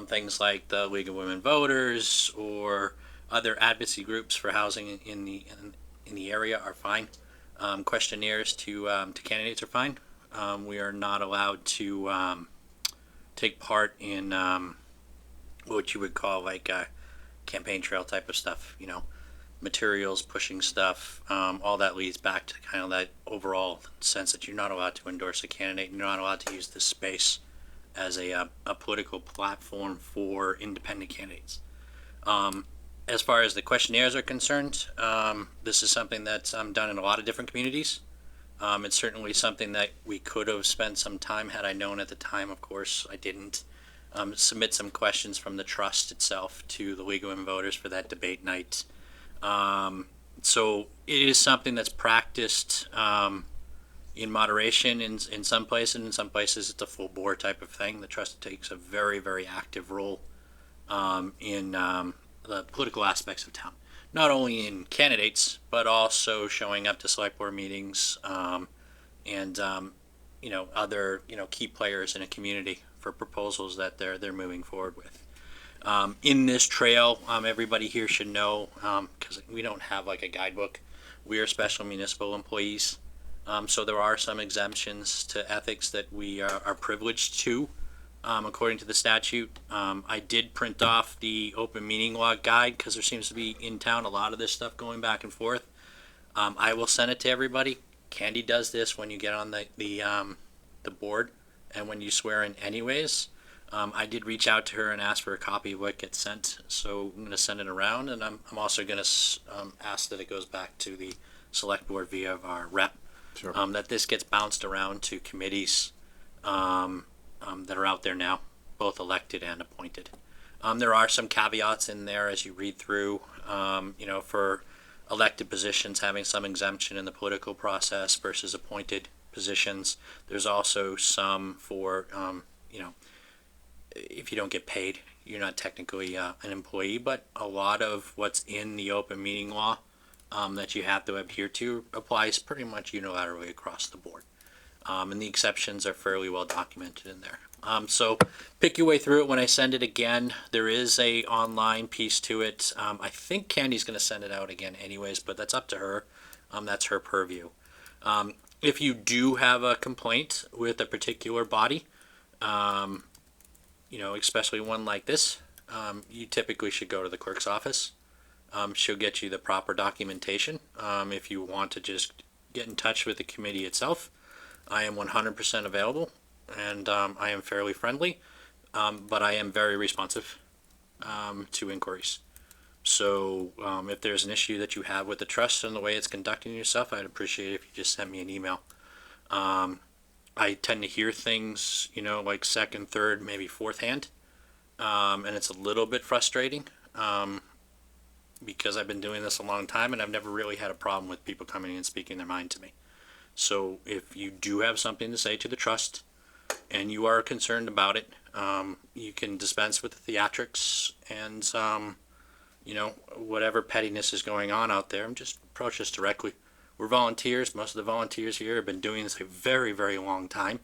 things like the League of Women Voters or other advocacy groups for housing in the area are fine. Questionnaires to candidates are fine. We are not allowed to take part in what you would call like a campaign trail type of stuff, materials, pushing stuff. All that leads back to kind of that overall sense that you're not allowed to endorse a candidate. You're not allowed to use this space as a political platform for independent candidates. As far as the questionnaires are concerned, this is something that's done in a lot of different communities. It's certainly something that we could have spent some time, had I known at the time. Of course, I didn't. Submit some questions from the trust itself to the League of Women Voters for that debate night. So it is something that's practiced in moderation in some places. In some places, it's a full bore type of thing. The trust takes a very, very active role in the political aspects of town. Not only in candidates, but also showing up to select board meetings and other key players in a community for proposals that they're moving forward with. In this trail, everybody here should know, because we don't have like a guidebook. We are special municipal employees, so there are some exemptions to ethics that we are privileged to, according to the statute. I did print off the open meeting law guide because there seems to be in town a lot of this stuff going back and forth. I will send it to everybody. Candy does this when you get on the board and when you swear in anyways. I did reach out to her and ask for a copy of what gets sent, so I'm going to send it around, and I'm also going to ask that it goes back to the select board via our rep. Sure. That this gets bounced around to committees that are out there now, both elected and appointed. There are some caveats in there as you read through, for elected positions having some exemption in the political process versus appointed positions. There's also some for, if you don't get paid, you're not technically an employee, but a lot of what's in the open meeting law that you have to adhere to applies pretty much unilaterally across the board. And the exceptions are fairly well documented in there. So pick your way through it when I send it again. There is a online piece to it. I think Candy's going to send it out again anyways, but that's up to her. That's her purview. If you do have a complaint with a particular body, especially one like this, you typically should go to the clerk's office. She'll get you the proper documentation. If you want to just get in touch with the committee itself, I am 100% available, and I am fairly friendly, but I am very responsive to inquiries. So if there's an issue that you have with the trust and the way it's conducting yourself, I'd appreciate it if you just send me an email. I tend to hear things, like second, third, maybe fourth hand, and it's a little bit frustrating because I've been doing this a long time and I've never really had a problem with people coming in and speaking their mind to me. So if you do have something to say to the trust and you are concerned about it, you can dispense with the theatrics and, whatever pettiness is going on out there, and just approach us directly. We're volunteers. Most of the volunteers here have been doing this a very, very long time.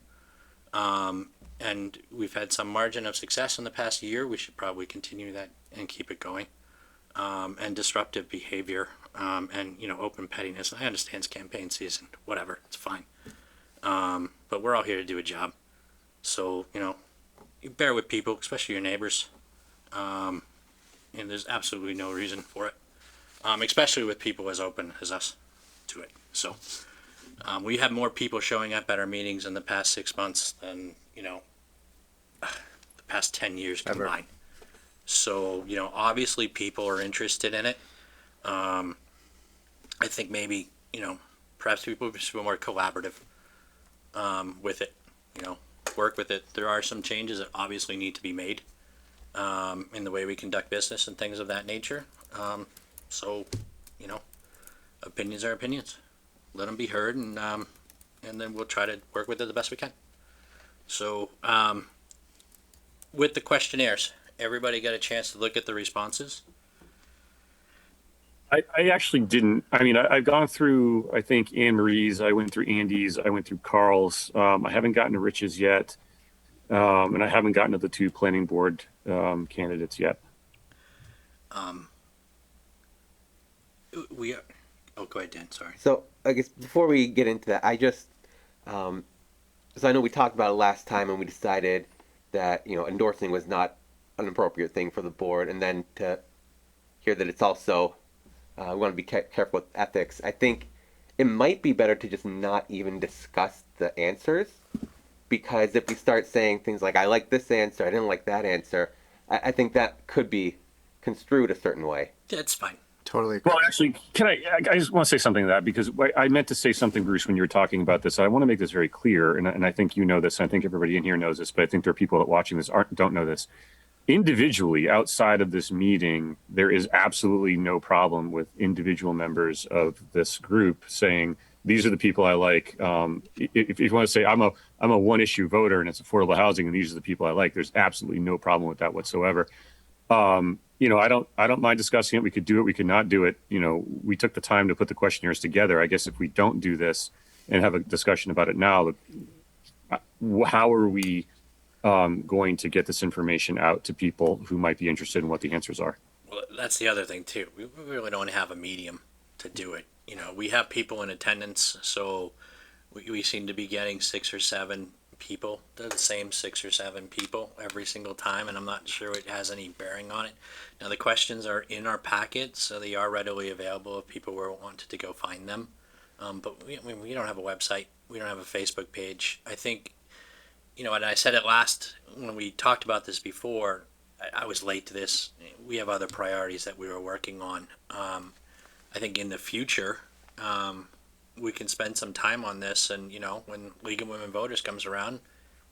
And we've had some margin of success in the past year. We should probably continue that and keep it going. And disruptive behavior, and, open pettiness. I understand it's campaign season, whatever, it's fine. But we're all here to do a job. So, you bear with people, especially your neighbors. And there's absolutely no reason for it. Especially with people as open as us to it. So, we have more people showing up at our meetings in the past 6 months than, the past 10 years Ever. combined. So, obviously people are interested in it. I think maybe, perhaps people should be more collaborative with it, work with it. There are some changes that obviously need to be made in the way we conduct business and things of that nature. So, opinions are opinions. Let them be heard, and then we'll try to work with it the best we can. So, with the questionnaires, everybody got a chance to look at the responses? I actually didn't. I mean, I've gone through, I think, Anne Marie's, I went through Andy's, I went through Carl's. I haven't gotten to Rich's yet. And I haven't gotten to the 2 planning board candidates yet. We are. Oh, go ahead, Dan. Sorry. So I guess before we get into that, I just, so I know we talked about it last time and we decided that, endorsing was not an appropriate thing for the board. And then to hear that it's also, we want to be careful with ethics. I think it might be better to just not even discuss the answers, because if we start saying things like, I like this answer, I didn't like that answer, I think that could be construed a certain way. That's fine. Totally agree. Well, actually, I just want to say something to that because I meant to say something, Bruce, when you were talking about this. I want to make this very clear, and I think you know this. And I think everybody in here knows this, but I think there are people that watching this don't know this. Individually, outside of this meeting, there is absolutely no problem with individual members of this group saying, these are the people I like. If you want to say I'm a one issue voter and it's affordable housing and these are the people I like, there's absolutely no problem with that whatsoever. I don't mind discussing it. We could do it. We could not do it. We took the time to put the questionnaires together. I guess if we don't do this and have a discussion about it now, how are we going to get this information out to people who might be interested in what the answers are? Well, that's the other thing too. We really don't have a medium to do it. We have people in attendance, so we seem to be getting 6 or 7 people. They're the same 6 or 7 people every single time, and I'm not sure it has any bearing on it. Now, the questions are in our packet, so they are readily available if people wanted to go find them. But we don't have a website. We don't have a Facebook page. I think, and I said it when we talked about this before, I was late to this. We have other priorities that we were working on. I think in the future, we can spend some time on this, and when League of Women Voters comes around,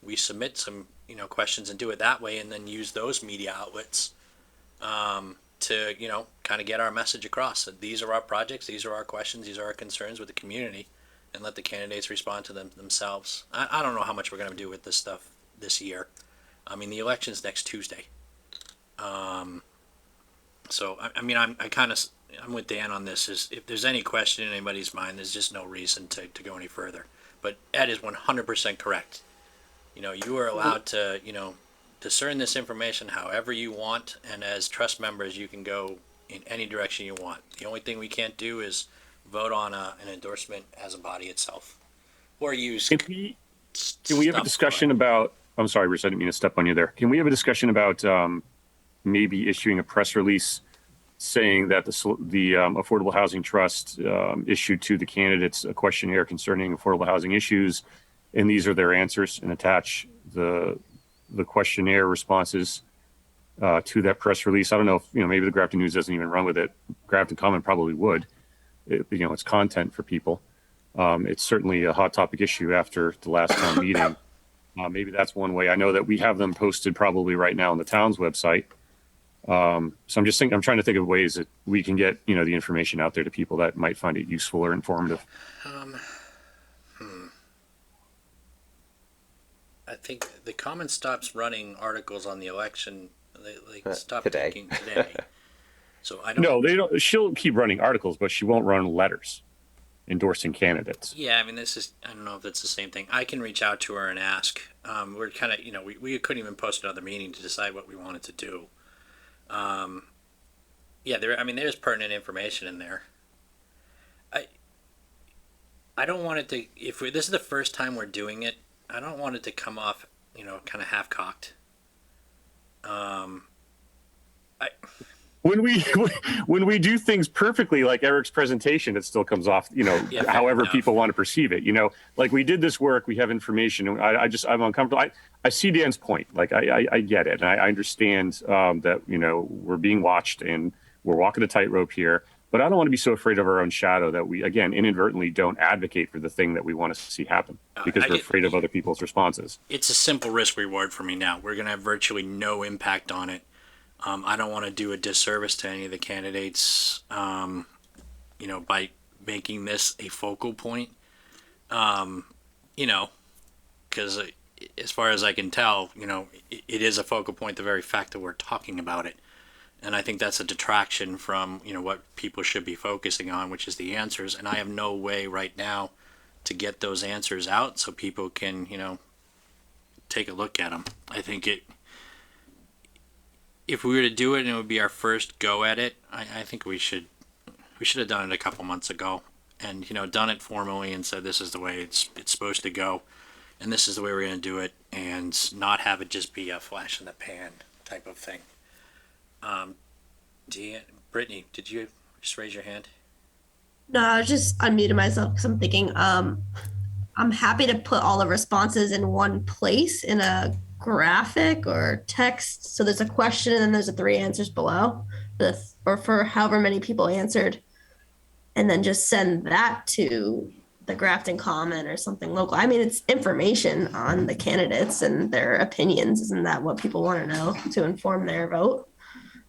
we submit some questions and do it that way, and then use those media outlets to kind of get our message across. That these are our projects, these are our questions, these are our concerns with the community, and let the candidates respond to them themselves. I don't know how much we're going to do with this stuff this year. I mean, the election's next Tuesday. So I'm with Dan on this. Is if there's any question in anybody's mind, there's just no reason to go any further. But Ed is 100% correct. You are allowed to, discern this information however you want, and as trust members, you can go in any direction you want. The only thing we can't do is vote on an endorsement as a body itself, or use. Can we have a discussion about? I'm sorry, Bruce, I didn't mean to step on you there. Can we have a discussion about maybe issuing a press release saying that the Affordable Housing Trust issued to the candidates a questionnaire concerning affordable housing issues, and these are their answers, and attach the questionnaire responses to that press release? I don't know if maybe the Grafton News doesn't even run with it. Grafton Comment probably would. It's content for people. It's certainly a hot topic issue after the last town meeting. Maybe that's one way. I know that we have them posted probably right now on the town's website. So I'm trying to think of ways that we can get, the information out there to people that might find it useful or informative. I think the Common stops running articles on the election. They stopped Today. taking today. So I don't. No, they don't. She'll keep running articles, but she won't run letters endorsing candidates. Yeah, I mean, I don't know if that's the same thing. I can reach out to her and ask. We're kind of, we couldn't even post another meeting to decide what we wanted to do. There's pertinent information in there. I don't want it to, this is the first time we're doing it, I don't want it to come off, kind of half-cocked. When we do things perfectly, like Eric's presentation, it still comes off, Yeah, however enough. people want to perceive it. Like we did this work, we have information. And I'm uncomfortable. I see Dan's point. Like I get it, and I understand that we're being watched and we're walking a tightrope here. But I don't want to be so afraid of our own shadow that we, again, inadvertently don't advocate for the thing that we want to see happen because we're afraid of other people's responses. It's a simple risk reward for me now. We're going to have virtually no impact on it. I don't want to do a disservice to any of the candidates, by making this a focal point. Because as far as I can tell, it is a focal point, the very fact that we're talking about it. And I think that's a detraction from, what people should be focusing on, which is the answers. And I have no way right now to get those answers out so people can, take a look at them. I think if we were to do it and it would be our first go at it, I think we should have done it a couple months ago and, done it formally and said, this is the way it's supposed to go. And this is the way we're going to do it, and not have it just be a flash in the pan type of thing. Brittany, did you just raise your hand? No, I was just unmuted myself because I'm thinking I'm happy to put all the responses in one place in a graphic or text. So there's a question and then there's 3 answers below. or for however many people answered, and then just send that to the Grafton Common or something local. I mean, it's information on the candidates and their opinions. Isn't that what people want to know to inform their vote?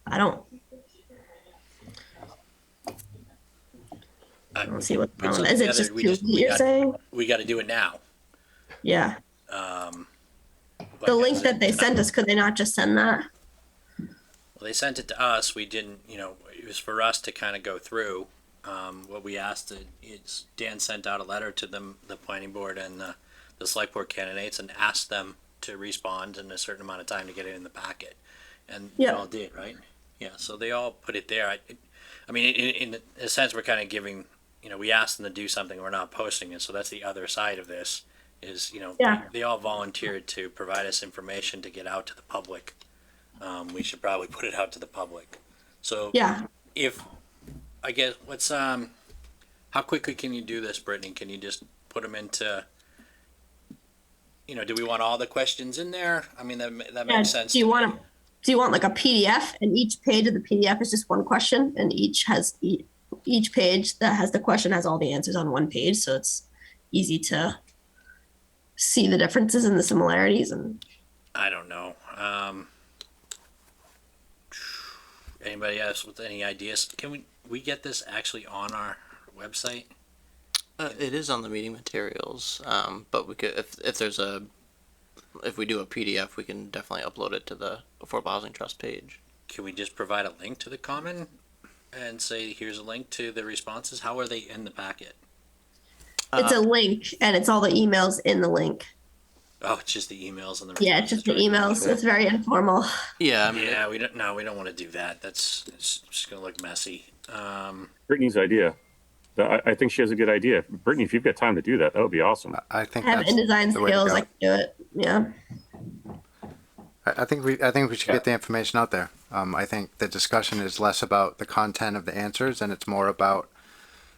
I don't see what's Put wrong. something Is it together, just we too just- we late, you're got- saying? We got to do it now. Yeah. Like The I link said, that they sent us, could they not just send that? Well, they sent it to us. We didn't, it was for us to kind of go through. What we asked is Dan sent out a letter to them, the planning board and the select board candidates, and asked them to respond in a certain amount of time to get it in the packet. And they Yeah. all did, right? Yeah, so they all put it there. I mean, in a sense, we're kind of giving, we asked them to do something, we're not posting it, so that's the other side of this, is, Yeah. they all volunteered to provide us information to get out to the public. We should probably put it out to the public. So Yeah. I guess, how quickly can you do this, Brittany? Can you just put them into, do we want all the questions in there? I mean, that Yeah, makes sense. do you to want me. do you want like a PDF and each page of the PDF is just one question and each page that has the question has all the answers on one page, so it's easy to see the differences and the similarities. And I don't know. Anybody else with any ideas? Can we get this actually on our website? It is on the meeting materials, but we could, if we do a PDF, we can definitely upload it to the Affordable Housing Trust page. Can we just provide a link to the common and say, here's a link to the responses? How are they in the packet? it's a link and it's all the emails in the link. Oh, it's just the emails and the Yeah, it's just the responses, emails. It's very informal. Yeah, I right? mean, Yeah, we don't want to do that. It's just gonna look messy. Brittany's idea. I think she has a good idea. Brittany, if you've got time to do that, that would be awesome. I think I have that's InDesign the way to skills. go. I can do it. Yeah. I think we should get the information out there. I think the discussion is less about the content of the answers and it's more about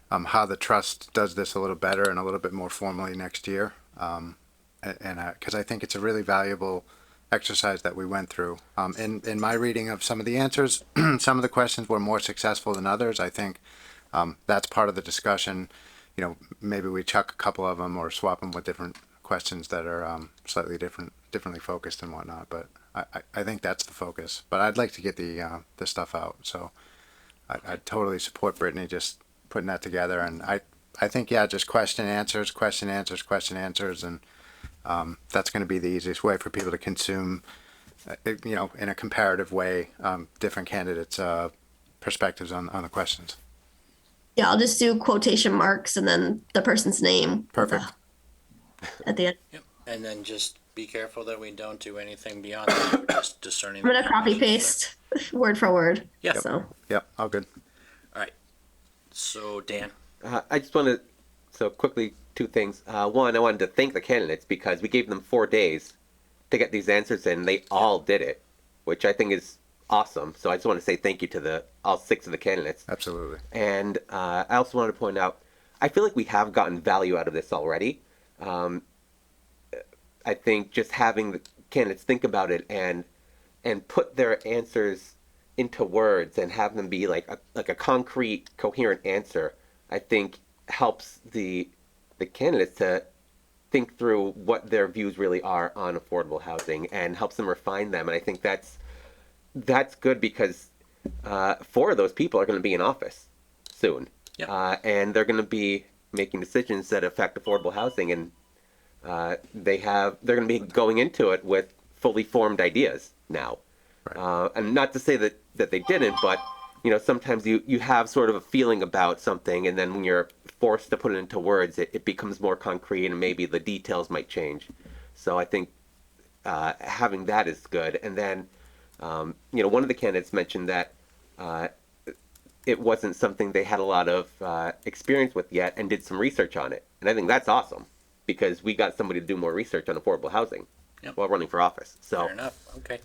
how the trust does this a little better and a little bit more formally next year. Because I think it's a really valuable exercise that we went through. In my reading of some of the answers, some of the questions were more successful than others. I think that's part of the discussion. Maybe we chuck a couple of them or swap them with different questions that are slightly differently focused and whatnot. But I think that's the focus. But I'd like to get the stuff out. So I totally support Brittany just putting that together. And I think, yeah, just question answers, and that's going to be the easiest way for people to consume, in a comparative way, different candidates' perspectives on the questions. Yeah, I'll just do quotation marks and then the person's name. Perfect. At the end. Yep. And then just be careful that we don't do anything beyond that. We're just discerning. I'm gonna copy paste word for word. Yeah. So Yep, all good. So Dan, I just want to, so quickly, two things. One, I wanted to thank the candidates because we gave them 4 days to get these answers in. They all did it, which I think is awesome. So I just want to say thank you to all 6 of the candidates. Absolutely. And I also wanted to point out, I feel like we have gotten value out of this already. I think just having the candidates think about it and put their answers into words and have them be like a concrete, coherent answer, I think helps the candidates to think through what their views really are on affordable housing and helps them refine them. And I think that's good because 4 of those people are going to be in office soon. Yep. And they're going to be making decisions that affect affordable housing, and they're going to be going into it with fully formed ideas now. Right. And not to say that they didn't, but sometimes you have sort of a feeling about something, and then when you're forced to put it into words, it becomes more concrete, and maybe the details might change. So I think having that is good. And then one of the candidates mentioned that it wasn't something they had a lot of experience with yet, and did some research on it. And I think that's awesome because we got somebody to do more research on affordable housing while running for office. So fair enough. Okay.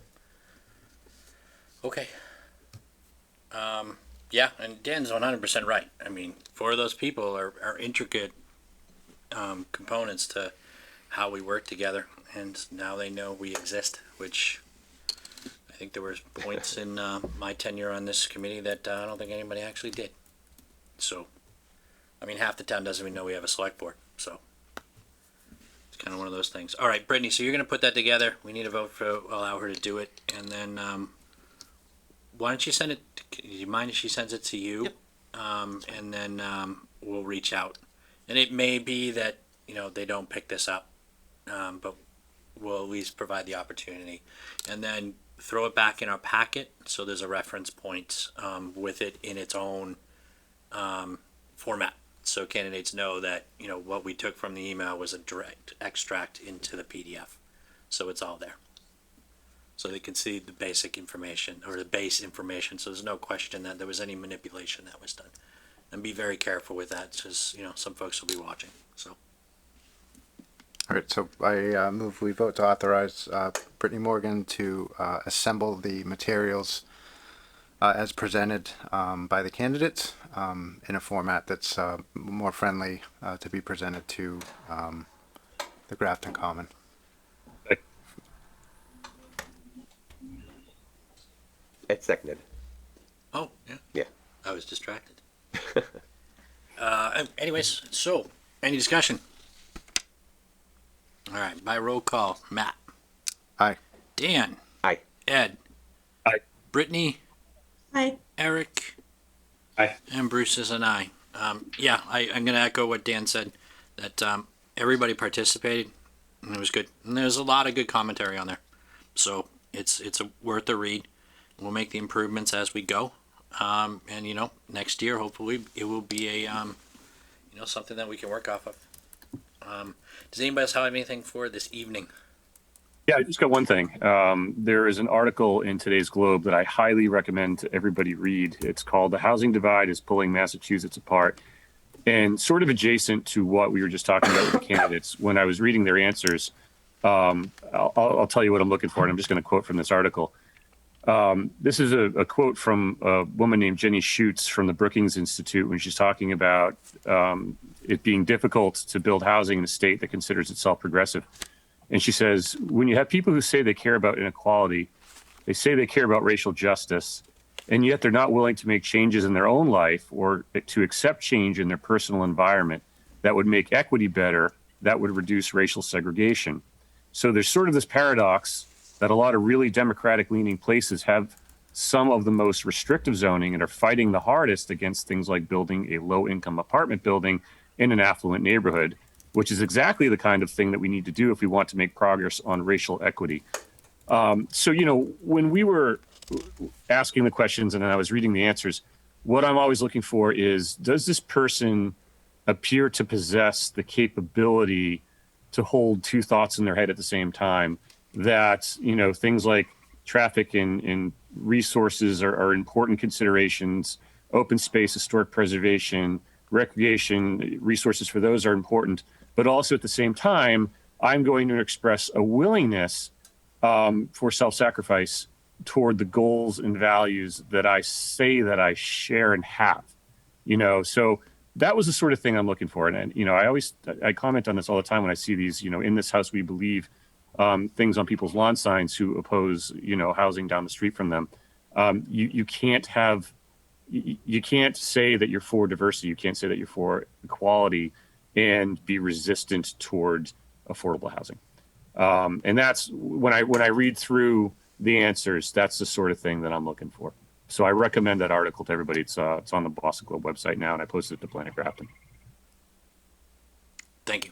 Yeah, and Dan's 100% right. I mean, 4 of those people are intricate components to how we work together, and now they know we exist, which I think there were points in my tenure on this committee that I don't think anybody actually did. So, I mean, half the town doesn't even know we have a select board, so it's kind of one of those things. All right, Brittany, so you're going to put that together. We need a vote for allow her to do it, and then why don't you send it? Do you mind if she sends it to you? Yep. And then we'll reach out, and it may be that they don't pick this up, but we'll at least provide the opportunity, and then throw it back in our packet so there's a reference point with it in its own format, so candidates know that what we took from the email was a direct extract into the PDF, so it's all there, so they can see the basic information or the base information, so there's no question that there was any manipulation that was done. And be very careful with that, because some folks will be watching. So All right, so I move we vote to authorize Brittany Morgan to assemble the materials as presented by the candidates in a format that's more friendly to be presented to the Grafton Common. It's seconded. oh yeah, Yeah. I was distracted. Anyways, so any discussion? All right, by roll call, Matt. Aye. Dan. Aye. Ed. Aye. Brittany. Hi. Eric. Aye. And Bruce is an aye. Yeah, I'm going to echo what Dan said, that everybody participated, and it was good. And there's a lot of good commentary on there. So it's worth a read. We'll make the improvements as we go. And, next year, hopefully, it will be a, something that we can work off of. Does anybody else have anything for this evening? Yeah, I just got one thing. There is an article in today's Globe that I highly recommend to everybody read. It's called "The Housing Divide is Pulling Massachusetts Apart," and sort of adjacent to what we were just talking about with the candidates. When I was reading their answers, I'll tell you what I'm looking for, and I'm just going to quote from this article. This is a quote from a woman named Jenny Schutz from the Brookings Institute when she's talking about it being difficult to build housing in a state that considers itself progressive. And she says, when you have people who say they care about inequality, they say they care about racial justice, and yet they're not willing to make changes in their own life or to accept change in their personal environment that would make equity better, that would reduce racial segregation. So there's sort of this paradox that a lot of really democratic-leaning places have some of the most restrictive zoning and are fighting the hardest against things like building a low-income apartment building in an affluent neighborhood, which is exactly the kind of thing that we need to do if we want to make progress on racial equity. So, when we were asking the questions and I was reading the answers, what I'm always looking for is, does this person appear to possess the capability to hold two thoughts in their head at the same time? That, things like traffic and resources are important considerations, open space, historic preservation, recreation, resources for those are important. But also at the same time, I'm going to express a willingness for self-sacrifice toward the goals and values that I say that I share and have, so that was the sort of thing I'm looking for. And I comment on this all the time when I see these, in this house, we believe things on people's lawn signs who oppose, housing down the street from them. You can't say that you're for diversity. You can't say that you're for equality and be resistant toward affordable housing. And that's when I read through the answers, that's the sort of thing that I'm looking for. So I recommend that article to everybody. It's on the Boston Globe website now, and I posted it to Planet Grafton. Thank you.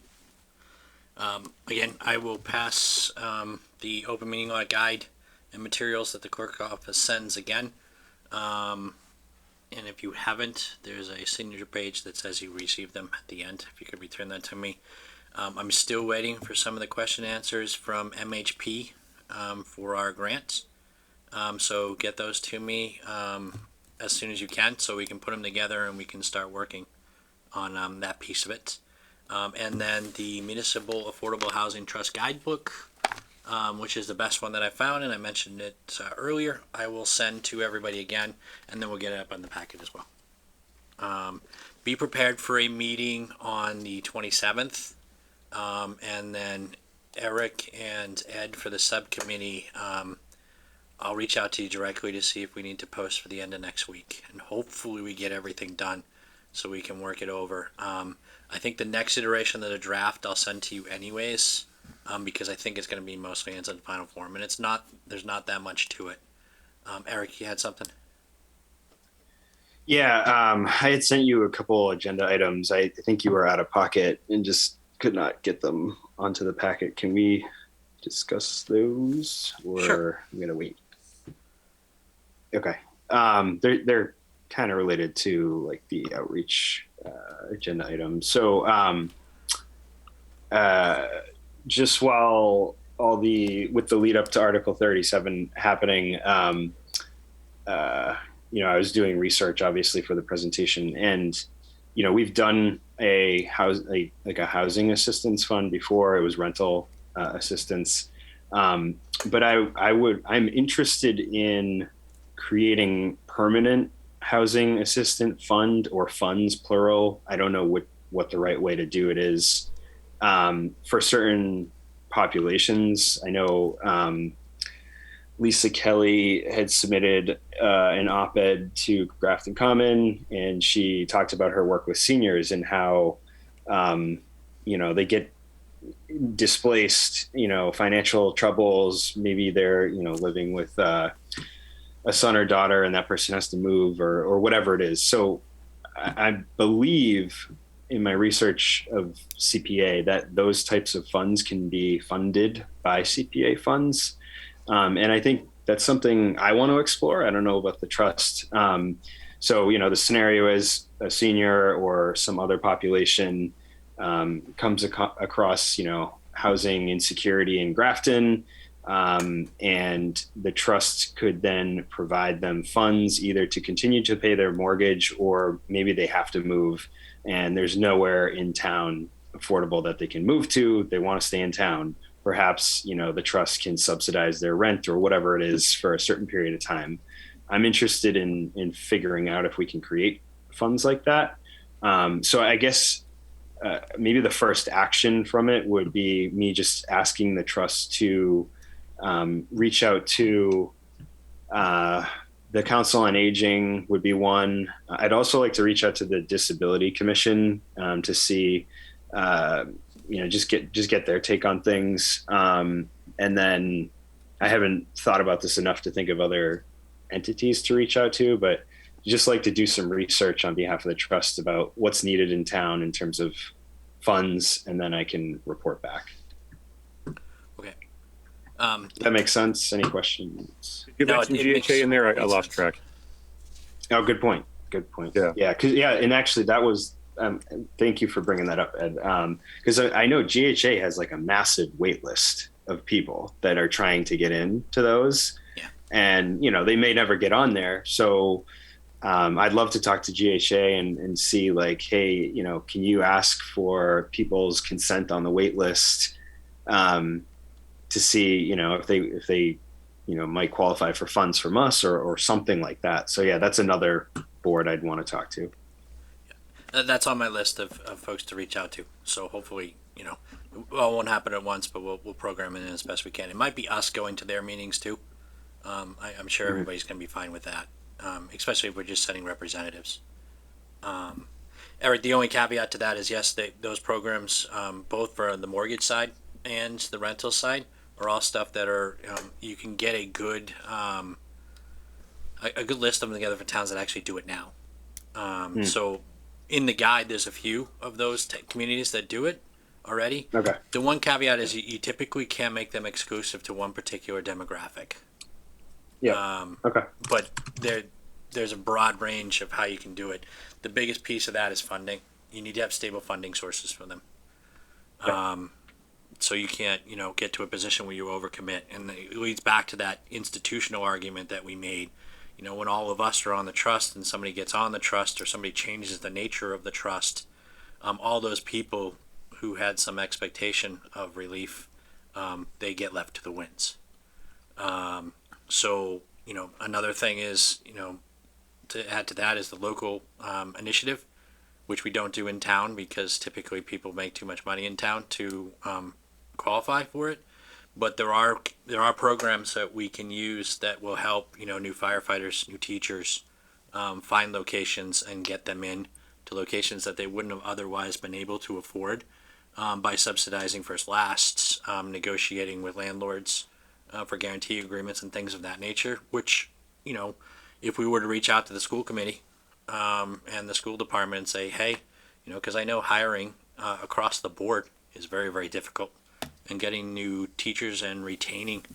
Again, I will pass the open meeting law guide and materials that the clerk office sends again. And if you haven't, there's a signature page that says you received them at the end. If you could return that to me. I'm still waiting for some of the question answers from MHP for our grants. So get those to me as soon as you can so we can put them together and we can start working on that piece of it. And then the Municipal Affordable Housing Trust Guidebook, which is the best one that I found, and I mentioned it earlier, I will send to everybody again, and then we'll get it up on the packet as well. Be prepared for a meeting on the 27th, and then Eric and Ed for the subcommittee I'll reach out to you directly to see if we need to post for the end of next week, and hopefully we get everything done so we can work it over. I think the next iteration of the draft I'll send to you anyways, because I think it's going to be mostly in final form, and there's not that much to it. Eric, you had something? Yeah, I had sent you a couple agenda items. I think you were out of pocket and just could not get them onto the packet. Can we discuss those, or Sure. I'm gonna wait? Okay, they're kind of related to like the outreach agenda items. So just while with the lead up to Article 37 happening, I was doing research obviously for the presentation, and we've done a housing assistance fund before. It was rental assistance, but I'm interested in creating permanent housing assistant fund, or funds plural. I don't know what the right way to do it is for certain populations. I know Lisa Kelly had submitted an op-ed to Grafton Common, and she talked about her work with seniors and how they get displaced, financial troubles. Maybe they're living with a son or daughter, and that person has to move, or whatever it is. So I believe in my research of CPA that those types of funds can be funded by CPA funds. And I think that's something I want to explore. I don't know about the trust. So, the scenario is a senior or some other population comes across, housing insecurity in Grafton, and the trust could then provide them funds either to continue to pay their mortgage, or maybe they have to move and there's nowhere in town affordable that they can move to. They want to stay in town. Perhaps, the trust can subsidize their rent or whatever it is for a certain period of time. I'm interested in figuring out if we can create funds like that. So I guess maybe the first action from it would be me just asking the trust to reach out to the Council on Aging would be one. I'd also like to reach out to the Disability Commission to see just get their take on things. And then I haven't thought about this enough to think of other entities to reach out to, but just like to do some research on behalf of the trust about what's needed in town in terms of funds, and then I can report back. Okay. That makes sense. Any questions? You No, mentioned it makes- GHA in there. I makes lost sense. track. Oh, good point. Good point. Yeah. Yeah. And actually that was, thank you for bringing that up, Ed. Cause I know GHA has like a massive wait list of people that are trying to get into those. Yeah. And, they may never get on there. So, I'd love to talk to GHA and see like, hey, can you ask for people's consent on the wait list, to see, if they, might qualify for funds from us or something like that. So yeah, that's another board I'd want to talk to. That's on my list of folks to reach out to. So hopefully, it won't happen at once, but we'll program it in as best we can. It might be us going to their meetings too. I'm sure everybody's going to be fine with that, especially if we're just sending representatives. Eric, the only caveat to that is yes, those programs, both for the mortgage side and the rental side, are all stuff that are you can get a good list of them together for towns that actually do it now. So in the guide, there's a few of those communities that do it already. Okay. The one caveat is you typically can't make them exclusive to one particular demographic. Yeah. Okay. But there's a broad range of how you can do it. The biggest piece of that is funding. You need to have stable funding sources for them. So you can't, get to a position where you overcommit. And it leads back to that institutional argument that we made. When all of us are on the trust and somebody gets on the trust or somebody changes the nature of the trust, all those people who had some expectation of relief, they get left to the winds. So, another thing is, to add to that is the local initiative, which we don't do in town because typically people make too much money in town to qualify for it. but there are programs that we can use that will help, you know, new firefighters, new teachers, find locations and get them in to locations that they wouldn't have otherwise been able to afford, by subsidizing first lasts, negotiating with landlords for guarantee agreements and things of that nature, which, you know, if we were to reach out to the school committee and the school department and say, hey, you know, because I know hiring across the board is very, very difficult, and getting new teachers and retaining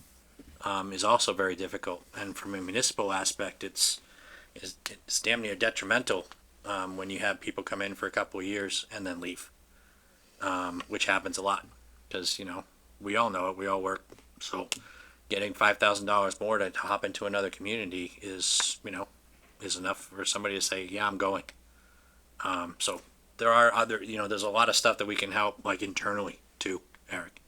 is also very difficult. And from a municipal aspect, it's damn near detrimental when you have people come in for a couple of years and then leave, which happens a lot because, you know, we all know it. We all work. So getting $5,000 more to hop into another community is, you know, is enough for somebody to say, yeah, I'm going. So there are other, you know, there's a lot of stuff that we can help, like internally too, Eric.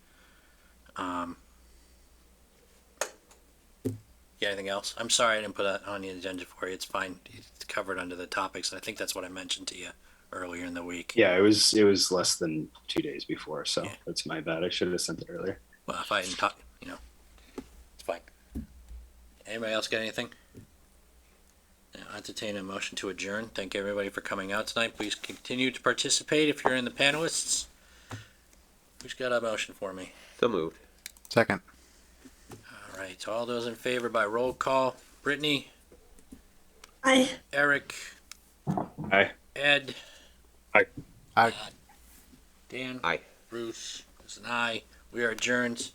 Yeah, anything else? I'm sorry I didn't put that on the agenda for you. It's fine. It's covered under the topics. I think that's what I mentioned to you earlier in the week. Yeah, it was less than 2 days before, so Yeah. that's my bad. I should have sent it earlier. Well, if I didn't talk, you know, it's fine. Anybody else got anything? I'll entertain a motion to adjourn. Thank everybody for coming out tonight. Please continue to participate if you're in the panelists. Who's got a motion for me? So moved. Second. All right, all those in favor by roll call. Brittany, I. Eric, Aye. Ed, Aye. Dan, Aye. Bruce, is an aye. We are adjourned.